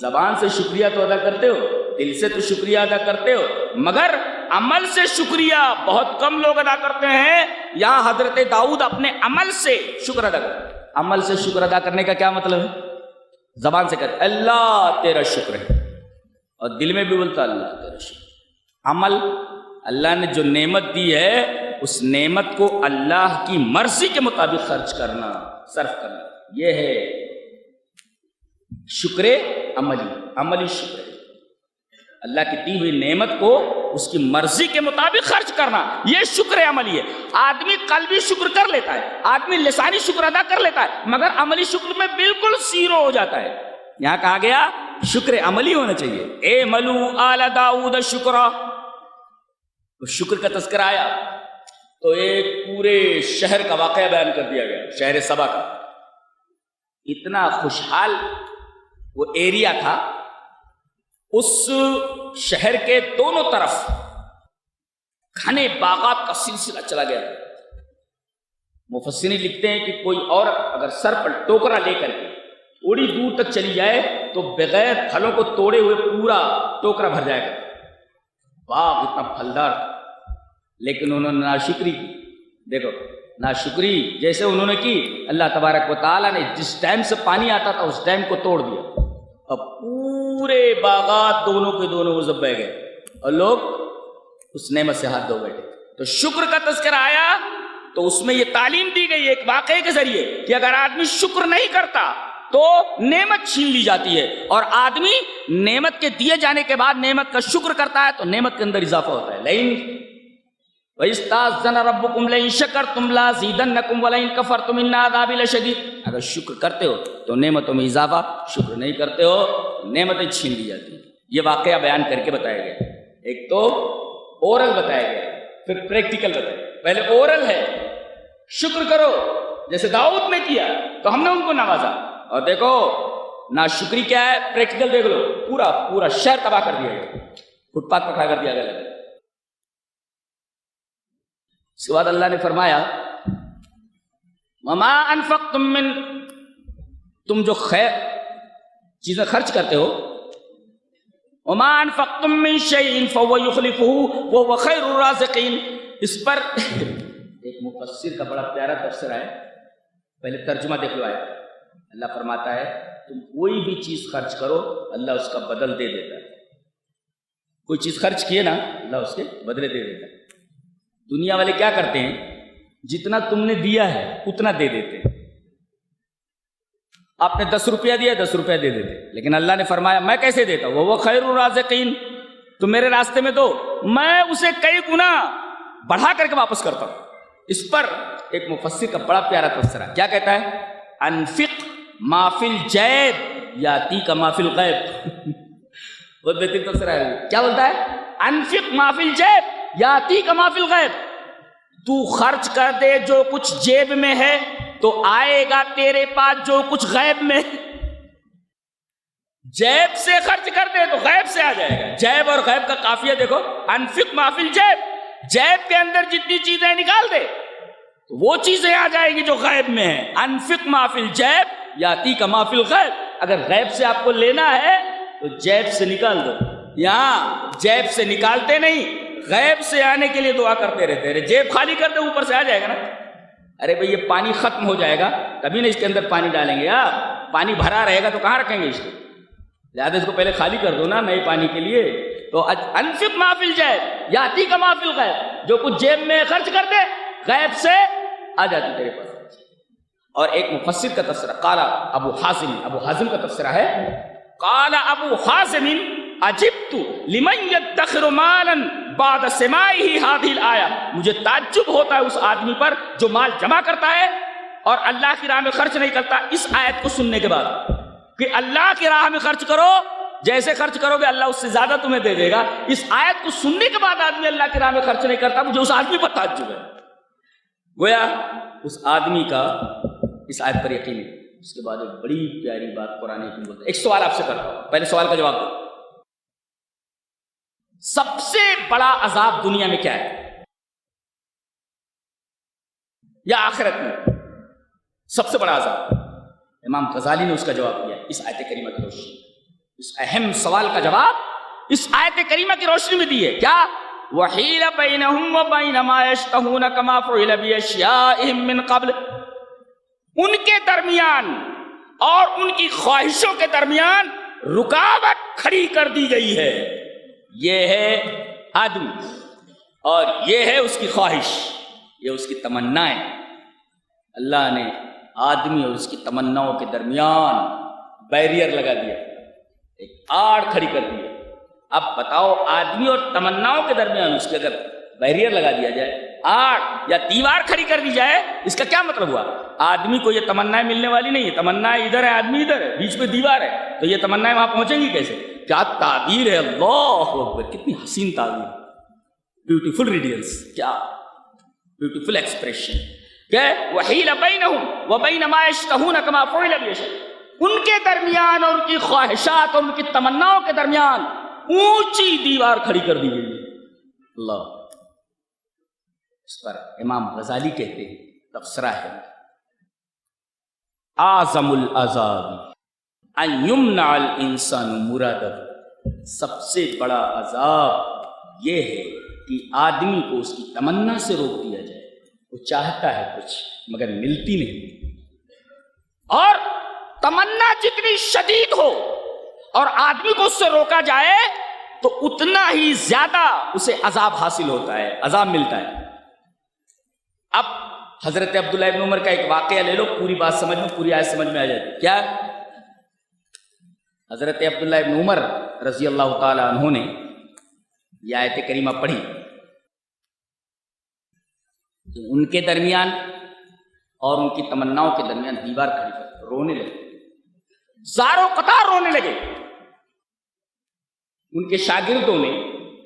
زبان سے شکریہ تو ادا کرتے ہو، دل سے تو شکریہ ادا کرتے ہو، مگر عمل سے شکریہ بہت کم لوگ ادا کرتے ہیں۔ یہاں حضرت داؤد اپنے عمل سے شکر ادا کرتے ہیں۔ عمل سے شکر ادا کرنے کا کیا مطلب ہے؟ زبان سے کہتے اللہ تیرا شکر ہے، اور دل میں بھی بولتا اللہ تیرا شکر۔ عمل، اللہ نے جو نعمت دی ہے اس نعمت کو اللہ کی مرضی کے مطابق خرچ کرنا، صرف کرنا، یہ ہے شکر عملی، عملی شکر ہے۔ اللہ کی دی ہوئی نعمت کو اس کی مرضی کے مطابق خرچ کرنا، یہ شکر عملی ہے۔ آدمی قلبی شکر کر لیتا ہے، آدمی لسانی شکر ادا کر لیتا ہے، مگر عملی شکر میں بالکل زیرو ہو جاتا ہے۔ یہاں کہا گیا شکر عملی ہونا چاہیے، اعملوا آل داؤد شکرا۔ شکر کا تذکرہ آیا تو ایک پورے شہر کا واقعہ بیان کر دیا گیا، شہر سبا کا۔ اتنا خوشحال وہ ایریا تھا، اس شہر کے دونوں طرف گھنے باغات کا سلسلہ چلا گیا۔ مفسرین لکھتے ہیں کہ کوئی اور اگر سر پر ٹوکرا لے کر کے تھوڑی دور تک چلی جائے تو بغیر پھلوں کو توڑے ہوئے پورا ٹوکرا بھر جائے گا۔ باغ اتنا پھلدار، لیکن انہوں نے ناشکری کی۔ دیکھو ناشکری جیسے انہوں نے کی، اللہ تبارک و تعالیٰ نے جس ٹائم سے پانی آتا تھا اس ٹائم کو توڑ دیا، اب پورے باغات دونوں کے دونوں مذہب بہ گئے اور لوگ اس نعمت سے ہاتھ دھو بیٹھے۔ تو شکر کا تذکرہ آیا تو اس میں یہ تعلیم دی گئی ایک واقعے کے ذریعے کہ اگر آدمی شکر نہیں کرتا تو نعمت چھین لی جاتی ہے، اور آدمی نعمت کے دیے جانے کے بعد نعمت کا شکر کرتا ہے تو نعمت کے اندر اضافہ ہوتا ہے۔ لئن وَإِسْتَأْذَنَ رَبُّكُمْ لَئِن شَكَرْتُمْ لَأَزِيدَنَّكُمْ وَلَئِن كَفَرْتُمْ إِنَّ عَذَابِي لَشَدِيدٌ۔ اگر شکر کرتے ہو تو نعمتوں میں اضافہ، شکر نہیں کرتے ہو نعمتیں چھین لی جاتی ہیں۔ یہ واقعہ بیان کر کے بتایا گیا، ایک تو اورل بتایا گیا، پھر پریکٹیکل بتایا گیا۔ پہلے اورل ہے، شکر کرو جیسے داؤد نے کیا تو ہم نے ان کو نوازا، اور دیکھو ناشکری کیا ہے، پریکٹیکل دیکھ لو، پورا شہر تباہ کر دیا گیا، فٹ پاتھ پر کھڑا کر دیا گیا۔ اس کے بعد اللہ نے فرمایا وما انفقتم من، تم جو خیر چیزیں خرچ کرتے ہو، وما انفقتم من شيء فهو يخلفه وهو خير الرازقين، اس پر ایک مفسر کا بڑا پیارا تفسیر ہے، پہلے ترجمہ دیکھ لو۔ اللہ فرماتا ہے تم کوئی بھی چیز خرچ کرو اللہ اس کا بدل دے دیتا ہے۔ کوئی چیز خرچ کیے نا اللہ اس کے بدلے دے دیتا ہے۔ دنیا والے کیا کرتے ہیں، جتنا تم نے دیا ہے اتنا دے دیتے ہیں۔ آپ نے 10 روپیہ دیا 10 روپیہ دے دیتے، لیکن اللہ نے فرمایا میں کیسے دیتا ہوں، وہ خیر الرازقین، تم میرے راستے میں دو، میں اسے کئی گنا بڑھا کر کے واپس کرتا ہوں۔ اس پر ایک مفسر کا بڑا پیارا تفسیر کیا کہتا ہے، انفق ما فی الجیب یاتیک ما فی الغیب۔ بہت بہترین تفسیر ہے، کیا بولتا ہے، انفق ما فی الجیب یاتیک ما فی الغیب، تو خرچ کر دے جو کچھ جیب میں ہے تو آئے گا تیرے پاس جو کچھ غیب میں ہے۔ جیب سے خرچ کر دے تو غیب سے آ جائے گا. جیب اور غیب کا قافیہ دیکھو, انفق ما فی الجیب, جیب کے اندر جتنی چیزیں نکال دے تو وہ چیزیں آ جائیں گی جو غیب میں ہیں. انفق ما فی الجیب یاتی کا ما فی الغیب. اگر غیب سے آپ کو لینا ہے تو جیب سے نکال دو. یہاں جیب سے نکالتے نہیں, غیب سے آنے کے لیے دعا کرتے رہتے ہیں. جیب خالی کر دو اوپر سے آ جائے گا نا. ارے بھئی یہ پانی ختم ہو جائے گا تبھی نا اس کے اندر پانی ڈالیں گے. پانی بھرا رہے گا تو کہاں رکھیں گے اس کو؟ لہٰذا اس کو پہلے خالی کر دو نا نئے پانی کے لیے. تو انفق ما فی الجیب یاتی کا ما فی الغیب, جو کچھ جیب میں خرچ کر دے غیب سے آ جاتی تیرے پاس. اور ایک مفسر کا تفسیرہ قال ابو حازم کا تفسیرہ ہے, قال ابو حازم عجبت لمن يدخر مالا بعد سماعه هذه الآية. مجھے تعجب ہوتا ہے اس آدمی پر جو مال جمع کرتا ہے اور اللہ کی راہ میں خرچ نہیں کرتا اس آیت کو سننے کے بعد, کہ اللہ کی راہ میں خرچ کرو, جیسے خرچ کرو گے اللہ اس سے زیادہ تمہیں دے دے گا. اس آیت کو سننے کے بعد آدمی اللہ کی راہ میں خرچ نہیں کرتا. مجھے اس آدمی پر تعجب ہے. گویا اس آدمی کا اس آیت پر یقین ہے. اس کے بعد ایک بڑی پیاری بات قرآن حکیم بولتا ہے. ایک سوال آپ سے کرتا ہوں, پہلے سوال کا جواب دو. سب سے بڑا عذاب دنیا میں کیا ہے یا آخرت میں؟ سب سے بڑا عذاب. امام غزالی نے اس کا جواب دیا اس آیت کریمہ کی روشنی. اس اہم سوال کا جواب اس آیت کریمہ کی روشنی میں دی ہے. کیا؟ وحیل بینہم وبین ما یشتہون کما فعل باشیائہم من قبل. ان کے درمیان اور ان کی خواہشوں کے درمیان رکاوٹ کھڑی کر دی گئی ہے. یہ ہے آدمی اور یہ ہے اس کی خواہش, یہ اس کی تمنائیں. اللہ نے آدمی اور اس کی تمناؤں کے درمیان بیریئر لگا دیا, ایک آڑ کھڑی کر دی. اب بتاؤ آدمی اور تمناؤں کے درمیان اس کے اگر بیریئر لگا دیا جائے, آڑ یا دیوار کھڑی کر دی جائے, اس کا کیا مطلب ہوا؟ آدمی کو یہ تمنائیں ملنے والی نہیں ہے. تمنائیں ادھر ہے, آدمی ادھر ہے, بیچ میں دیوار ہے, تو یہ تمنائیں وہاں پہنچیں گی کیسے؟ کیا تعبیر ہے, اللہ اکبر, کتنی حسین تعبیر, بیوٹیفل ریڈینس, کیا بیوٹیفل ایکسپریشن. کہ وحیل بینہم وبین ما یشتہون کما فعل باشیائہم. ان کے درمیان اور ان کی خواہشات اور ان کی تمناؤں کے درمیان اونچی دیوار کھڑی کر دی گئی. اللہ. اس پر امام غزالی کہتے ہیں, تبصرہ ہے, اعظم العذاب ان یمنع الانسان مرادہ. سب سے بڑا عذاب یہ ہے کہ آدمی کو اس کی تمنا سے روک دیا جائے. وہ چاہتا ہے کچھ مگر ملتی نہیں, اور تمنا جتنی شدید ہو اور آدمی کو اس سے روکا جائے تو اتنا ہی زیادہ اسے عذاب حاصل ہوتا ہے, عذاب ملتا ہے. اب حضرت عبداللہ ابن عمر کا ایک واقعہ لے لو, پوری بات سمجھ میں, پوری آیت سمجھ میں آ جاتی. کیا؟ حضرت عبداللہ ابن عمر رضی اللہ تعالی عنہ نے یہ آیت کریمہ پڑھی کہ ان کے درمیان اور ان کی تمناؤں کے درمیان دیوار کھڑی کر رونے لگے, زاروں قطار رونے لگے. ان کے شاگردوں نے,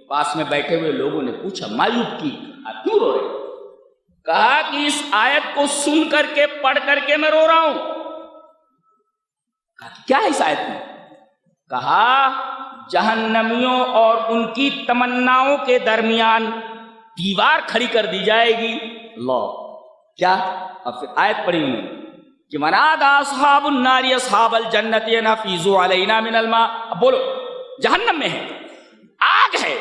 پاس میں بیٹھے ہوئے لوگوں نے پوچھا, مایوب کی, آپ کیوں رو رہے؟ کہا کہ اس آیت کو سن کر کے پڑھ کر کے میں رو رہا ہوں. کہا کہ کیا ہے اس آیت میں؟ کہا جہنمیوں اور ان کی تمناؤں کے درمیان دیوار کھڑی کر دی جائے گی. اللہ. کیا؟ اب پھر آیت پڑھی انہوں نے کہ منادى اصحاب النار اصحاب الجنت ان افیضوا علینا من الماء. اب بولو, جہنم میں ہے, آگ ہے,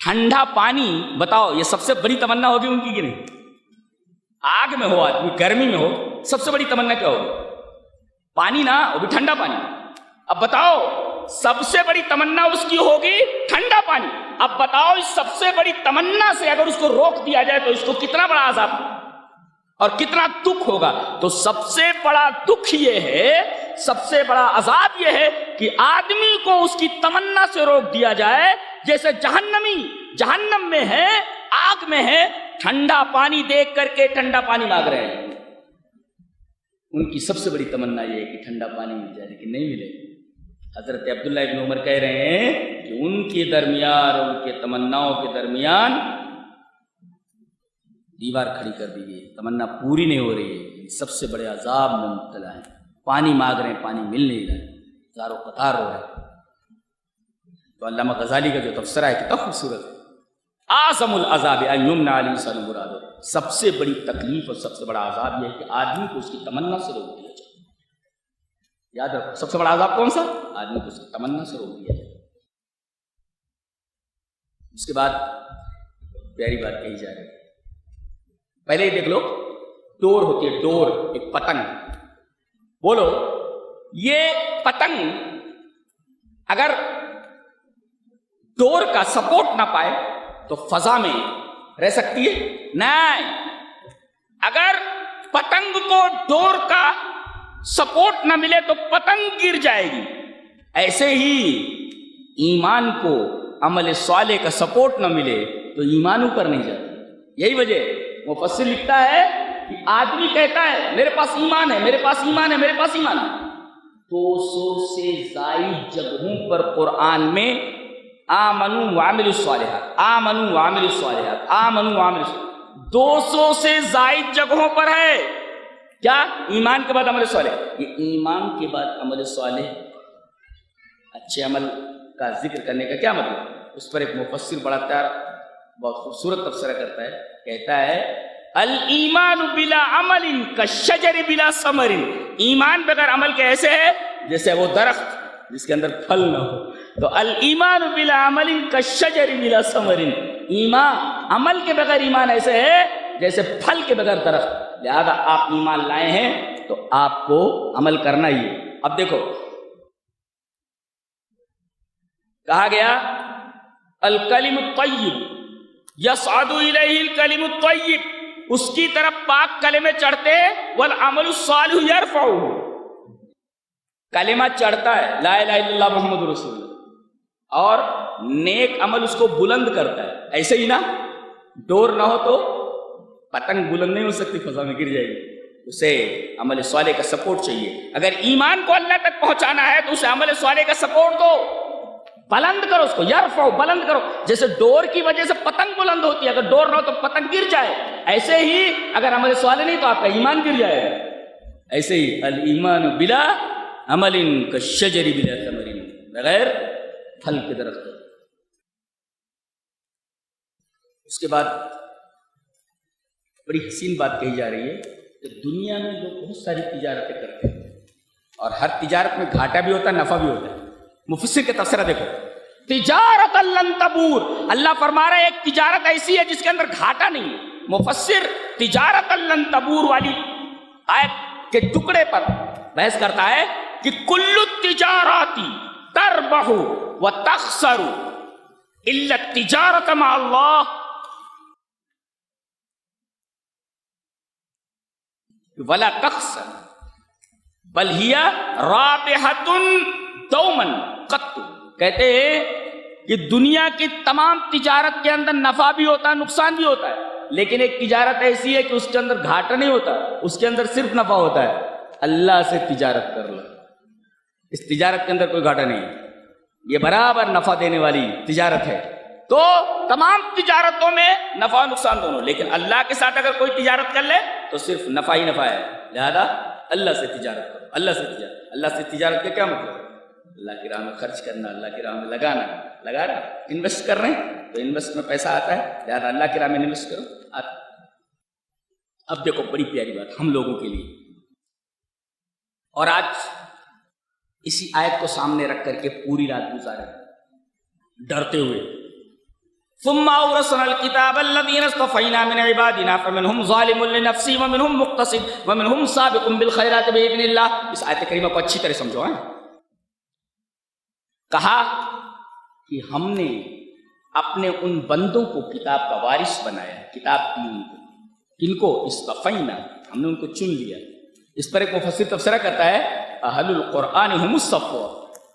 ٹھنڈا پانی. بتاؤ یہ سب سے بڑی تمنا ہوگی ان کی کہ نہیں؟ آگ میں ہو آدمی, گرمی میں ہو, سب سے بڑی تمنا کیا ہوگی؟ پانی نا, وہ بھی ٹھنڈا پانی. اب بتاؤ سب سے بڑی تمنا اس کی ہوگی ٹھنڈا پانی. اب بتاؤ اس سب سے بڑی تمنا سے اگر اس کو روک دیا جائے تو اس کو کتنا بڑا عذاب اور کتنا دکھ ہوگا. تو سب سے بڑا دکھ یہ ہے, سب سے بڑا عذاب یہ ہے کہ آدمی کو اس کی تمنا سے روک دیا جائے. جیسے جہنمی جہنم میں ہے, آگ میں ہے, ٹھنڈا پانی دیکھ کر کے ٹھنڈا پانی مانگ رہے ہیں. ان کی سب سے بڑی تمنا یہ ہے کہ ٹھنڈا پانی مل جائے, لیکن نہیں ملے. حضرت عبداللہ ابن عمر کہہ رہے ہیں کہ ان کے درمیان اور ان کے تمناؤں کے درمیان دیوار کھڑی کر دی گئی, تمنا پوری نہیں ہو رہی ہے. سب سے بڑے عذاب میں مبتلا ہیں, پانی مانگ رہے ہیں, پانی مل نہیں رہا ہے. زارو قطار ہو رہا ہے. تو علامہ غزالی کا جو تفسیرہ ہے کتنا خوبصورت ہے. اعظم العذاب ان یمنع الانسان مرادہ، سب سے بڑی تکلیف اور سب سے بڑا عذاب یہ ہے کہ آدمی کو اس کی تمنا سے روک دیا جائے. یاد رکھو، سب سے بڑا عذاب کون سا؟ آدمی کو اس کی تمنا سے روک دیا جائے. اس کے بعد پیاری بات کہی جا رہی ہے. پہلے دیکھ لو، ڈور ہوتی ہے، ڈور، ایک پتنگ. بولو یہ پتنگ اگر ڈور کا سپورٹ نہ پائے تو فضا میں رہ سکتی ہے؟ نہیں. اگر پتنگ کو ڈور کا سپورٹ نہ ملے تو پتنگ گر جائے گی. ایسے ہی ایمان کو عمل صالح کا سپورٹ نہ ملے تو ایمان اوپر نہیں جاتا. یہی وجہ مفسر لکھتا ہے کہ آدمی کہتا ہے میرے پاس ایمان ہے، میرے پاس ایمان ہے، میرے پاس ایمان ہے. 200 سے زائد جگہوں پر قرآن میں آمنوا وعملوا الصالحات، آمنوا وعملوا الصالحات، آمنوا وعملوا الصالحات، 200 سے زائد جگہوں پر ہے. کیا؟ ایمان کے بعد عمل صالح. یہ ایمان کے بعد عمل صالح، اچھے عمل کا ذکر کرنے کا کیا مطلب؟ اس پر ایک مفسر بڑا پیارا بہت خوبصورت تبصرہ کرتا ہے. کہتا ہے الایمان بلا عمل کالشجر بلا ثمر. ایمان بغیر عمل کے ایسے ہے جیسے وہ درخت جس کے اندر پھل نہ ہو. تو الایمان بلا عمل کالشجر بلا ثمر. ایمان، عمل کے بغیر ایمان ایسے ہے جیسے پھل کے بغیر درخت. لہذا آپ ایمان لائے ہیں تو آپ کو عمل کرنا ہی ہے. اب دیکھو کہا گیا الکلم الطیب یصعد الیہ الکلم الطیب، اس کی طرف پاک کلمے چڑھتے والعمل الصالح یرفعہ. کلمہ چڑھتا ہے لا الہ الا اللہ محمد رسول اللہ، اور نیک عمل اس کو بلند کرتا ہے. ایسے ہی نا، ڈور نہ ہو تو پتنگ بلند نہیں ہو سکتی، فضا میں گر جائے گی. اسے عمل صالح کا سپورٹ چاہیے. اگر ایمان کو اللہ تک پہنچانا ہے تو اسے عمل صالح کا سپورٹ دو، بلند کرو اس کو. یرفعو، بلند کرو. جیسے ڈور کی وجہ سے پتنگ بلند ہوتی ہے، اگر ڈور نہ ہو تو پتنگ گر جائے. ایسے ہی اگر عمل صالح نہیں تو آپ کا ایمان گر جائے گا. ایسے ہی الایمان بلا عمل کالشجر بلا ثمر، بغیر پھل کے درخت. اس کے بعد بڑی حسین بات کہی جا رہی ہے کہ دنیا میں لوگ بہت ساری تجارتیں کرتے ہیں اور ہر تجارت میں گھاٹا بھی ہوتا ہے، نفع بھی ہوتا ہے. مفسر کے تفسیرہ دیکھو، تجارت لن تبور. اللہ فرما رہا ہے ایک تجارت ایسی ہے جس کے اندر گھاٹا نہیں ہے. مفسر تجارت لن تبور والی آیت کے ٹکڑے پر بحث کرتا ہے کہ کل التجاراتی تربح وتخسر الا التجارت مع اللہ ولا تخسر بل ہی رابحۃ دوما قط. کہتے ہیں کہ دنیا کی تمام تجارت کے اندر نفع بھی ہوتا ہے، نقصان بھی ہوتا ہے، لیکن ایک تجارت ایسی ہے کہ اس کے اندر گھاٹا نہیں ہوتا، اس کے اندر صرف نفع ہوتا ہے. اللہ سے تجارت کر لو، اس تجارت کے اندر کوئی گھاٹا نہیں ہے، یہ برابر نفع دینے والی تجارت ہے. تو تمام تجارتوں میں نفع و نقصان دونوں، لیکن اللہ کے ساتھ اگر کوئی تجارت کر لے تو صرف نفع ہی نفع ہے. لہذا اللہ سے تجارت کرو. اللہ سے تجارت، اللہ سے تجارت کا کیا مطلب؟ اللہ کی راہ میں خرچ کرنا، اللہ کی راہ میں لگانا. لگا رہا انویسٹ کر رہے ہیں تو انویسٹ میں پیسہ آتا ہے، لہذا اللہ کی راہ میں انویسٹ کرو. اب دیکھو بڑی پیاری بات ہم لوگوں کے لیے، اور آج اسی آیت کو سامنے رکھ کر کے پوری رات گزارے ڈرتے ہوئے. ثم اورثنا الكتاب الذين اصطفينا من عبادنا فمنهم ظالم لنفسه ومنهم مقتصد ومنهم سابق بالخيرات باذن الله. اس آیت کریمہ کو اچھی طرح سمجھو. کہا کہ ہم نے اپنے ان بندوں کو کتاب کا وارث بنایا. کتاب کی ان کو، کن کو؟ اصطفینا، ہم نے ان کو چن لیا. اس پر ایک مفسر تفسیرہ کرتا ہے اہل القرآن هم الصفوہ.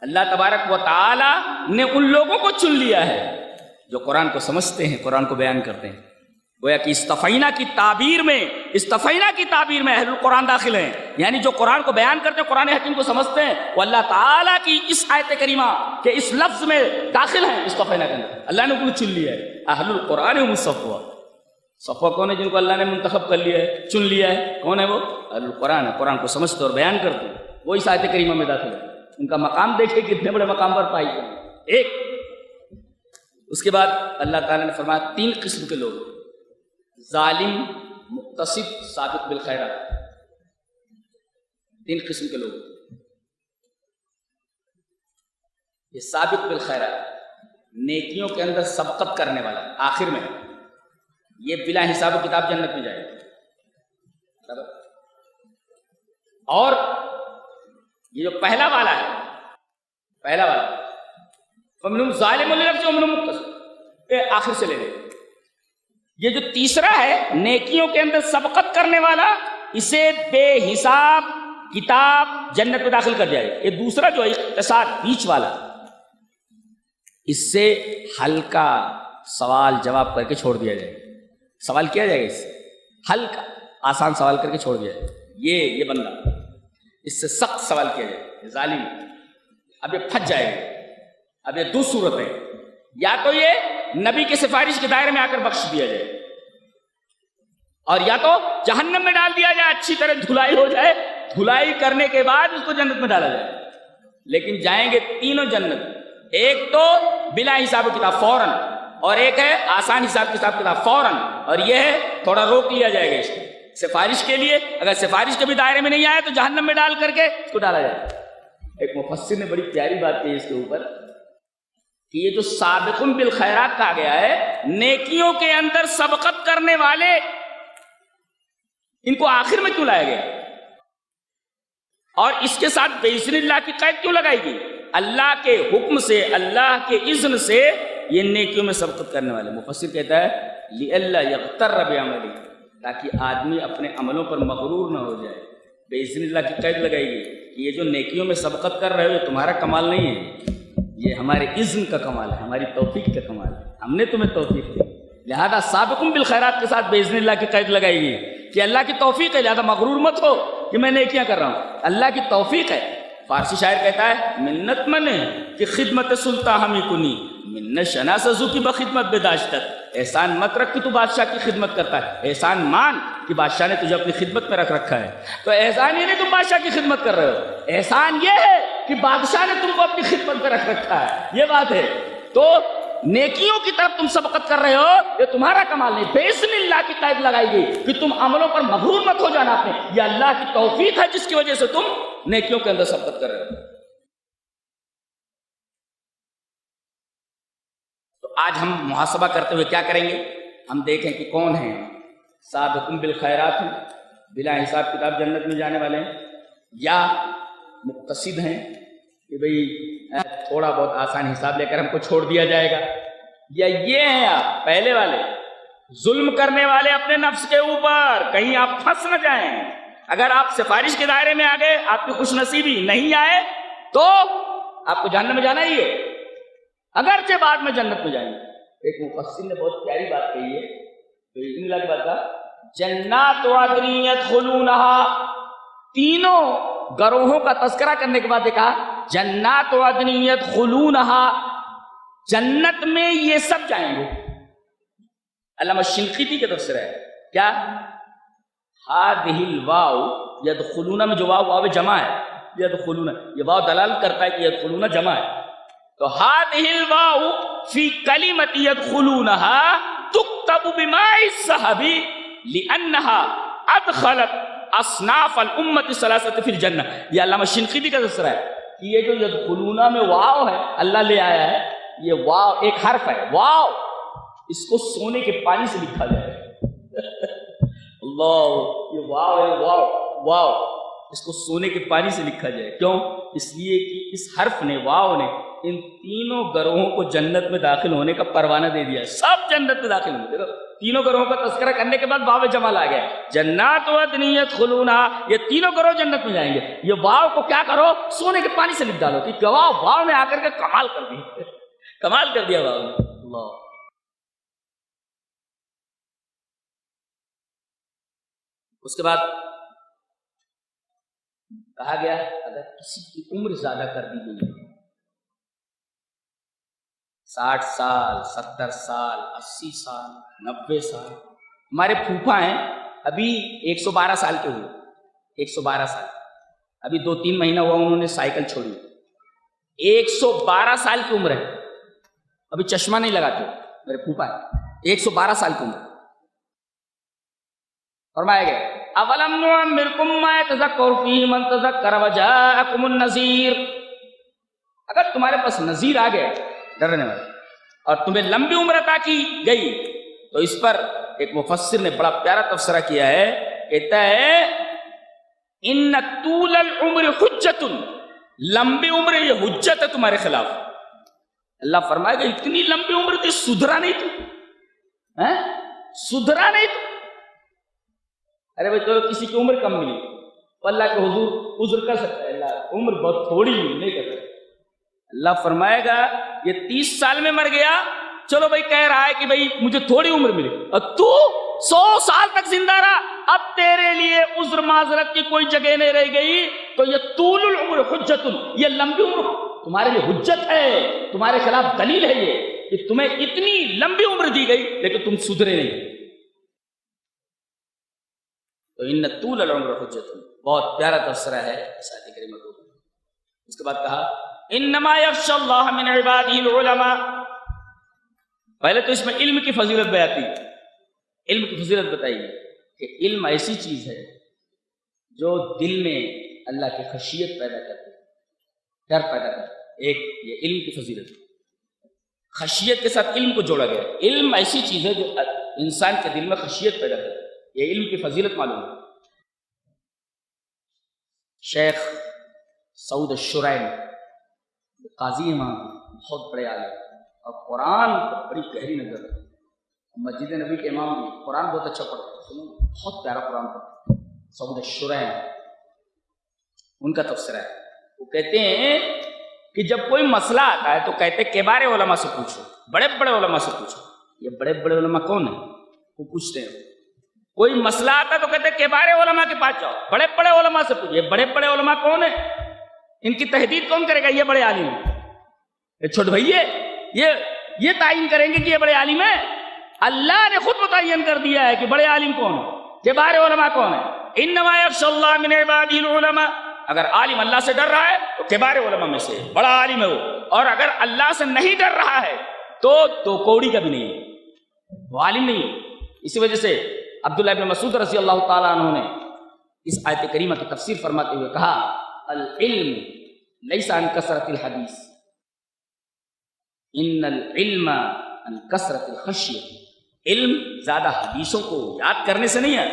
اللہ تبارک و تعالی نے ان لوگوں کو چن لیا ہے جو قرآن کو سمجھتے ہیں، قرآن کو بیان کرتے ہیں. گویا کہ استفینا کی تعبیر میں اہل القرآن داخل ہیں، یعنی جو قرآن کو بیان کرتے ہیں، قرآن حکیم کو سمجھتے ہیں، وہ اللہ تعالیٰ کی اس آیت کریمہ کے اس لفظ میں داخل ہیں. استفینا کے اندر اللہ نے انہیں چن لیا ہے. اہل القرآن هم الصفوہ. صفوہ کون ہے؟ جن کو اللہ نے منتخب کر لیا ہے، چن لیا ہے. کون ہے وہ؟ اہل القرآن ہے، قرآن کو سمجھتے اور بیان کرتے ہیں، وہ اس آیت کریمہ میں داخل ہے. ان کا مقام دیکھے کتنے بڑے مقام پر پائی گئے. ایک اس کے بعد اللہ تعالیٰ نے فرمایا 3 قسم کے لوگ: ظالم، مقتصد، سابق بالخیرات. 3 قسم کے لوگ. یہ سابق بالخیرات، نیکیوں کے اندر سبقت کرنے والا، آخر میں یہ بلا حساب و کتاب جنت میں جائے گا. اور یہ جو پہلا والا ہے، پہلا والا فمنہم ظالم لنفسہ ومنہم مقتصد، یہ آخر سے لے لیں. یہ جو تیسرا ہے نیکیوں کے اندر سبقت کرنے والا، اسے بے حساب کتاب جنت میں داخل کر جائے گا. یہ دوسرا جو اقتصاد بیچ والا، اس سے ہلکا سوال جواب کر کے چھوڑ دیا جائے گا. سوال کیا جائے گا اس سے ہلکا آسان سوال کر کے چھوڑ دیا جائے گا. یہ بندہ، اس سے سخت سوال کیا جائے گا. ظالم اب یہ پھنس جائے گا. اب یہ 2 صورت ہے: یا تو یہ نبی کے سفارش کے دائرے میں آ کر بخش دیا جائے، اور یا تو جہنم میں ڈال دیا جائے، اچھی طرح دھلائی ہو جائے، دھلائی کرنے کے بعد اس کو جنت میں ڈالا جائے. لیکن جائیں گے تینوں جنت. ایک تو بلا حساب و کتاب فوراً، اور ایک ہے آسان حساب کتاب فوراً، اور یہ ہے تھوڑا روک لیا جائے گا اس کو سفارش کے لیے. اگر سفارش کے بھی دائرے میں نہیں آئے تو جہنم میں ڈال کر کے اس کو ڈالا جائے. ایک مفسر نے بڑی پیاری بات کہی اس کے اوپر کہ یہ جو سابقون بالخیرات کہا گیا ہے، نیکیوں کے اندر سبقت کرنے والے، ان کو آخر میں کیوں لایا گیا؟ اور اس کے ساتھ بِإِذْنِ اللہ کی قید کیوں لگائی گئی؟ اللہ کے حکم سے، اللہ کے اذن سے یہ نیکیوں میں سبقت کرنے والے. مفسر کہتا ہے لِأَلَّا يَغْتَرَّ بِعَمَلِهِ، تاکہ آدمی اپنے عملوں پر مغرور نہ ہو جائے. بِإِذْنِ اللہ کی قید لگائی گئی کہ یہ جو نیکیوں میں سبقت کر رہے ہو، یہ تمہارا کمال نہیں ہے، یہ ہمارے اذن کا کمال ہے، ہماری توفیق کا کمال ہے. ہم نے تمہیں توفیق دی، لہذا سابقون بالخیرات کے ساتھ بِإِذْنِ اللہ کی قید لگائی گئی کہ اللہ کی توفیق ہے، لہذا مغرور مت ہو کہ میں نیکیاں کر رہا ہوں. اللہ کی توفیق ہے. فارسی شاعر کہتا ہے منت منے کہ خدمت سلطان ہمیں کنی، منت شناسزو کی بخدمت بداشتت. احسان مت رکھ کہ تو بادشاہ کی خدمت کرتا ہے، احسان مان کہ بادشاہ نے تجھے اپنی خدمت میں رکھ رکھا ہے. تو احسان یہ نہیں تم بادشاہ کی خدمت کر رہے ہو، احسان یہ ہے کہ بادشاہ نے تم کو اپنی خدمت میں رکھ رکھا ہے. یہ بات ہے. تو نیکیوں کی طرف تم سبقت کر رہے ہو، یہ تمہارا کمال نہیں. بِإِذْنِ اللہ کی قید لگائی گئی کہ تم عملوں پر مغرور مت ہو جانا. اپنے یہ اللہ کی توفیق ہے جس کی وجہ سے تم نیکیوں کے اندر سبقت کر رہے ہو. تو آج ہم محاسبہ کرتے ہوئے کیا کریں گے؟ ہم دیکھیں کہ کون ہیں سابقون بالخیرات ہیں، بلا حساب کتاب جنت میں جانے والے ہیں، یا مقتصد ہیں کہ بھئی تھوڑا بہت آسان حساب لے کر ہم کو چھوڑ دیا جائے گا، یا یہ ہیں آپ پہلے والے ظلم کرنے والے اپنے نفس کے اوپر. کہیں آپ پھنس نہ جائیں. اگر آپ سفارش کے دائرے میں آ گئے، آپ کی خوش نصیبی نہیں آئے تو آپ کو جہنم میں جانا ہی ہے، اگرچہ بعد میں جنت میں جائیں گے. ایک مفسر نے بہت پیاری بات کہی ہے، بِإِذْنِ اللہ کی بات کا، جنات عدن يدخلونها. تینوں گروہوں کا تذکرہ کرنے کے بعد کہا جنات عدن يدخلونها، جنت میں یہ سب جائیں گے. علامہ شنقیطی کا تفسیر ہے کیا؟ هذه الواو يدخلون میں جو واو جمع ہے، يدخلون، یہ واو دلالت کرتا ہے کہ يدخلون جمع ہے. تو هذه الواو فی کلمۃ يدخلونها تكتب بماء الذهب لانها ادخلت اصناف الامت الثلاثه فی الجنہ. یہ علامہ شنقیطی کا تفسیر ہے کہ یہ جو يدخلون میں واو ہے اللہ لے آیا ہے، یہ واو ایک حرف ہے، واو اس کو سونے کے پانی سے لکھا جائے. اللہ، یہ واو ہے، واو واو اس کو سونے کے پانی سے لکھا جائے. کیوں؟ اس لیے کہ اس حرف نے، واو نے، ان تینوں گروہوں کو جنت میں داخل ہونے کا پروانہ دے دیا. سب جنت میں داخل ہوں گے. تینوں گروہوں کا تذکرہ کرنے کے بعد واو جمال آ گیا، جنات عدن يدخلونها، یہ تینوں گروہ جنت میں جائیں گے. یہ واو کو کیا کرو؟ سونے کے پانی سے لکھ ڈالو کہ گواہ واو نے آ کر کے کمال کر دیا، کمال کر دیا واو نے. اللہ. اس کے بعد کہا گیا اگر کسی کی عمر زیادہ کر دی گئی، 60 سال، 70 سال، 80 سال، 90 سال. ہمارے پھوپھا ہیں ابھی 112 سال کے ہوئے، 112 سال. ابھی 2-3 مہینہ ہوا انہوں نے سائیکل چھوڑی. 112 سال کی عمر ہے، ابھی چشمہ نہیں لگاتے میرے پھوپا ہے، 112 سال کی عمر. فرمایا گیا اولم نعمرکم ما یتذکر فیہ من تذکر وجاءکم النذیر، اگر تمہارے پاس نذیر آ گیا ڈرنے والا اور تمہیں لمبی عمر عطا کی گئی، تو اس پر ایک مفسر نے بڑا پیارا تبصرہ کیا ہے، کہتا ہے ان طول العمر حجت، لمبی عمر یہ حجت ہے تمہارے خلاف. اللہ فرمائے گا اتنی لمبی عمر تھی، سدھرا نہیں تو، سدھرا نہیں تو. ارے بھائی چلو کسی کی عمر کم ملی تو اللہ کے حضور عذر کر سکتا ہے، اللہ عمر بہت تھوڑی نہیں کر سکتا. اللہ فرمائے گا یہ 30 سال میں مر گیا، چلو بھائی کہہ رہا ہے کہ بھائی مجھے تھوڑی عمر ملی، اور تو 100 سال تک زندہ رہا، اب تیرے لیے عذر معذرت کی کوئی جگہ نہیں رہ گئی. تو یہ طول العمر حجت، یہ لمبی عمر تمہارے لیے حجت ہے، تمہارے خلاف دلیل ہے یہ کہ تمہیں اتنی لمبی عمر دی گئی لیکن تم سدھرے نہیں. تو ان طول العمر حجت، بہت پیارا تبصرہ ہے اس آیت کریمہ کو. اس کے بعد کہا انما یخشی اللہ من عبادہ العلماء. پہلے تو اس میں علم کی فضیلت بیان، علم کی فضیلت بتائی کہ علم ایسی چیز ہے جو دل میں اللہ کی خشیت پیدا کرتی ہے، ڈر پیدا کرتی ہے. ایک یہ علم کی فضیلت، خشیت کے ساتھ علم کو جوڑا گیا. علم ایسی چیز ہے جو انسان کے دل میں خشیت پیدا کرتی ہے، یہ علم کی فضیلت معلوم ہے. شیخ سعود الشرائم قاضی ہیں وہاں، بہت بڑے عالم اور قرآن بڑی گہری نظر ہے. مسجد نبی کے امام بھی قرآن بہت اچھا پڑھتے ہیں، سنو بہت پیارا قرآن پڑھتے ہیں. سعود الشرائم ان کا تفسیر ہے، وہ کہتے ہیں کہ جب کوئی مسئلہ آتا ہے تو کہتے ہیں کبار علماء سے پوچھو، بڑے بڑے علماء سے پوچھو. یہ بڑے بڑے علماء کون ہیں؟ وہ پوچھتے ہیں. کوئی مسئلہ آتا ہے تو کہتے ہیں کبار علماء کے پاس جاؤ، بڑے بڑے علماء سے پوچھو. یہ بڑے بڑے علماء کون ہیں؟ ان کی تحدید کون کرے گا؟ یہ بڑے عالم ہیں. یہ چھوٹے بھائیے یہ تعین کریں گے کہ یہ بڑے عالم ہیں؟ اللہ نے خود متعین کر دیا ہے کہ بڑے عالم کون ہیں، کبار علماء کون ہیں. انما یخشی اللہ من عبادہ العلماء. اگر عالم اللہ سے ڈر رہا ہے تو کبار علماء میں سے بڑا عالم ہے وہ، اور اگر اللہ سے نہیں ڈر رہا ہے تو کوڑی کا بھی نہیں ہے، وہ عالم نہیں ہے. اسی وجہ سے عبداللہ بن مسعود رضی اللہ تعالیٰ عنہ نے اس آیت کریمہ کی تفسیر فرماتے ہوئے کہا العلم لیس عن کثرت الحدیث ان العلم عن کثرت الخشیہ. علم زیادہ حدیثوں کو یاد کرنے سے نہیں ہے،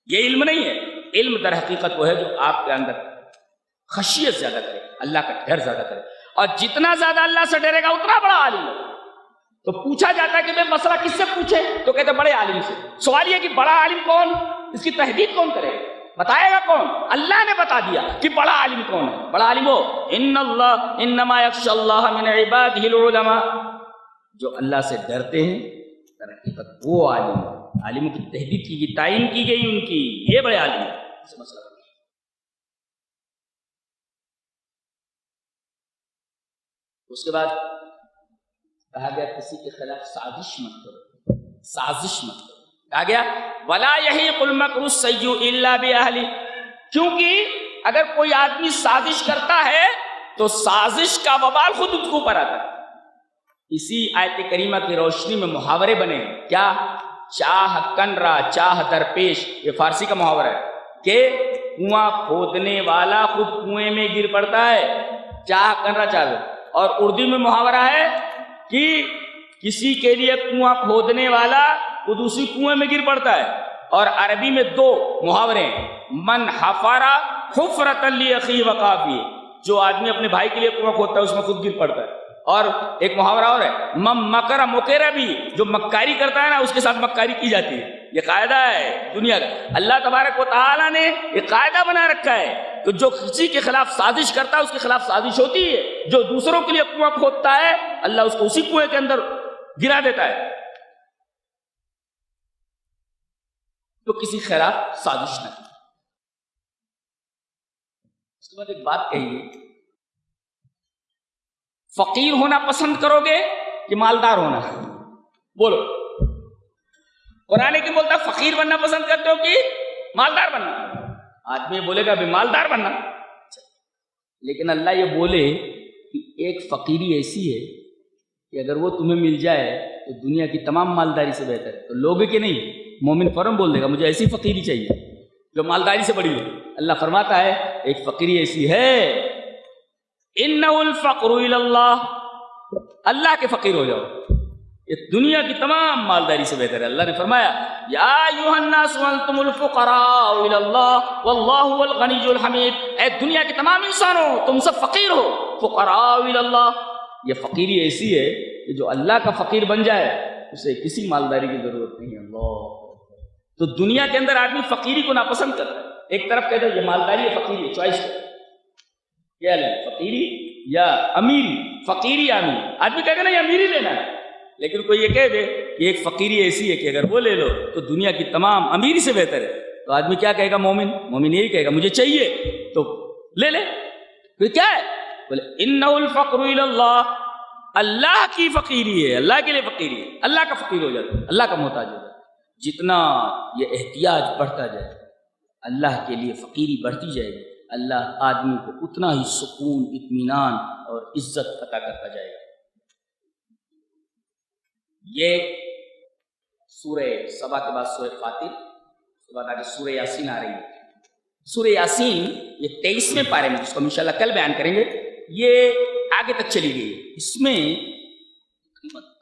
یہ علم نہیں ہے. علم در حقیقت وہ ہے جو آپ کے اندر خشیت زیادہ کرے، اللہ کا ڈر زیادہ کرے، اور جتنا زیادہ اللہ سے ڈرے گا اتنا بڑا عالم ہے. تو پوچھا جاتا ہے کہ بھئی مسئلہ کس سے پوچھے، تو کہتے بڑے عالم سے. سوال یہ کہ بڑا عالم کون، اس کی تحدید کون کرے، بتائے گا کون؟ اللہ نے بتا دیا کہ بڑا عالم کون ہے. بڑا عالم ہو ان اللہ انما یخشی اللہ من عبادہ العلماء، جو اللہ سے ڈرتے ہیں در حقیقت وہ عالم. عالموں کی تحدید کی گئی، تعین کی گئی ان کی، یہ بڑے عالم ہے. مسئلہ اس کے بعد کہا گیا کسی کے خلاف سازش مت کرو، سازش مت کرو. کہا گیا ولا یحیق المکر السیء الا باہلہ، کیونکہ اگر کوئی آدمی سازش کرتا ہے تو سازش کا وبال خود اس کو پر آتا ہے. اسی آیت کریمہ کی روشنی میں محاورے بنے. کیا؟ چاہ کنرا چاہ درپیش، یہ فارسی کا محاورہ ہے کہ کنواں کھودنے والا خود کنویں میں گر پڑتا ہے. چاہ کنرا چاہ. اور اردو میں محاورہ ہے کہ کسی کے لیے کنواں کھودنے والا وہ دوسری کنویں میں گر پڑتا ہے. اور عربی میں 2 محاورے ہیں، من حفرا حفرۃ لاخیہ وقع فیہ، جو آدمی اپنے بھائی کے لیے کنواں کھودتا ہے اس میں خود گر پڑتا ہے. اور ایک محاورہ اور ہے من مکر مکر بھی، جو مکاری کرتا ہے نا اس کے ساتھ مکاری کی جاتی ہے. یہ قاعدہ ہے دنیا کا. اللہ تبارک و تعالیٰ نے یہ قاعدہ بنا رکھا ہے کہ جو کسی کے خلاف سازش کرتا ہے اس کے خلاف سازش ہوتی ہے. جو دوسروں کے لیے کنواں کھودتا ہے اللہ اس کو اسی کنویں کے اندر گرا دیتا ہے. تو کسی خلاف سازش نہ کی. اس کے بعد ایک بات کہیے، فقیر ہونا پسند کرو گے کہ مالدار ہونا؟ بولو. قرآن کی بولتا فقیر بننا پسند کرتے ہو کہ مالدار بننا؟ آدمی بولے گا بھی مالدار بننا. لیکن اللہ یہ بولے کہ ایک فقیری ایسی ہے کہ اگر وہ تمہیں مل جائے تو دنیا کی تمام مالداری سے بہتر ہے. تو لوگے کہ نہیں، مومن فوراً بول دے گا مجھے ایسی فقیری چاہیے جو مالداری سے بڑی ہو. اللہ فرماتا ہے ایک فقیری ایسی ہے، اِنَّهُ الْفَقْرُ إِلَى اللَّهِ، اللہ کے فقیر ہو جاؤ، یہ دنیا کی تمام مالداری سے بہتر ہے. اللہ نے فرمایا یا ایھا الناس انتم الفقراء الی اللہ واللہ هو الغنی الحمید، اے دنیا کے تمام انسانوں تم سب فقیر ہو، فقراء الی اللہ. یہ فقیری ایسی ہے کہ جو اللہ کا فقیر بن جائے اسے کسی مالداری کی ضرورت نہیں ہے. اللہ، تو دنیا کے اندر آدمی فقیری کو ناپسند کرتا ہے. ایک طرف کہتا ہے یہ مالداری ہے فقیری ہے، چوائس ہے کیا لیں، فقیری یا امیری، فقیری یا امیر. آدمی کہے گا نا یہ امیری لینا ہے، لیکن کوئی یہ کہہ دے کہ ایک فقیری ایسی ہے کہ اگر وہ لے لو تو دنیا کی تمام امیری سے بہتر ہے، تو آدمی کیا کہے گا؟ مومن یہی کہے گا مجھے چاہیے تو لے لے. پھر کیا ہے؟ بولے انَّهُ الْفَقْرُ إِلَى اللَّهِ، اللہ کی فقیری ہے، اللہ کے لیے فقیری ہے، اللہ کا فقیر ہو جاتا ہے، اللہ کا محتاج ہو جاتا ہے. جتنا یہ احتیاج بڑھتا جائے، اللہ کے لیے فقیری بڑھتی جائے گی، اللہ آدمی کو اتنا ہی سکون، اطمینان اور عزت عطا کرتا جائے گا. یہ سورہ سبا کے بعد سورہ فاطر، اس کے بعد آگے سورہ یاسین آ رہی ہے. سورہ یاسین یہ 23ویں پارے میں، جس کو ہم انشاءاللہ کل بیان کریں گے، یہ آگے تک چلی گئی. اس میں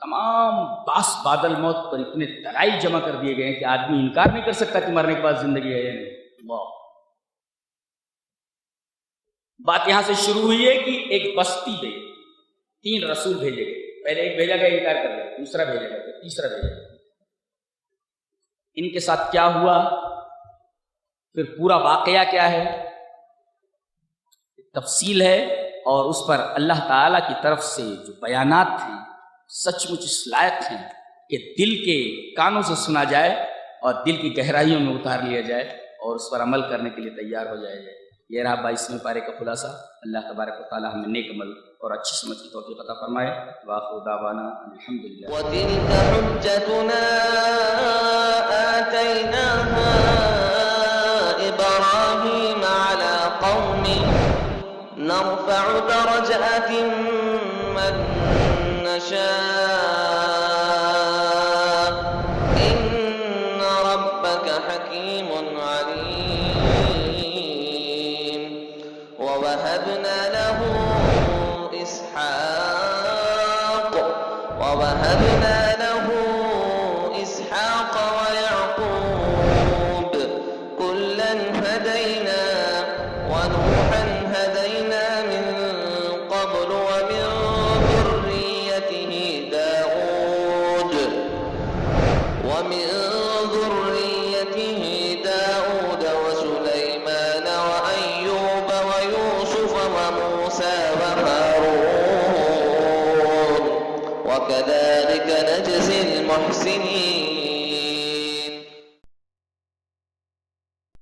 تمام باس بادل موت پر اتنے دلائل جمع کر دیے گئے ہیں کہ آدمی انکار نہیں کر سکتا کہ مرنے کے بعد زندگی ہے یا نہیں. اللہ، بات یہاں سے شروع ہوئی ہے کہ ایک بستی میں 3 رسول بھیجے گئے. پہلے ایک بھیجا گیا، انکار کر گیا، دوسرا بھیجا گیا، پھر تیسرا بھیجا گیا. ان کے ساتھ کیا ہوا، پھر پورا واقعہ کیا ہے، تفصیل ہے، اور اس پر اللہ تعالیٰ کی طرف سے جو بیانات ہیں سچ مچ اس لائق ہیں کہ دل کے کانوں سے سنا جائے اور دل کی گہرائیوں میں اتار لیا جائے اور اس پر عمل کرنے کے لیے تیار ہو جائے جائے. یہ رہا 22ویں پارے کا خلاصہ. اللہ تبارک و تعالیٰ ہمیں نیک عمل اور اچھی سمجھ کی توفیق عطا فرمائے. وآخر دعوانا الحمدللہ. وَتِلْكَ حُجَّتُنَا آتَيْنَاهَا إِبْرَاهِيمَ عَلَى قَوْمِهِ نَرْفَعُ دَرَجَاتٍ مَّن نَّشَاءُ إِنَّ رَبَّكَ حَكِيمٌ عَلِيمٌ. وَوَهَبْنَا لَهُ إسحاق ويعقوب كلا هدينا ونوحا هدينا من قبل ومن ذريته داود وسليمان وأيوب ويوسف وموسى وهارون وكذلك نجزي المحسنين.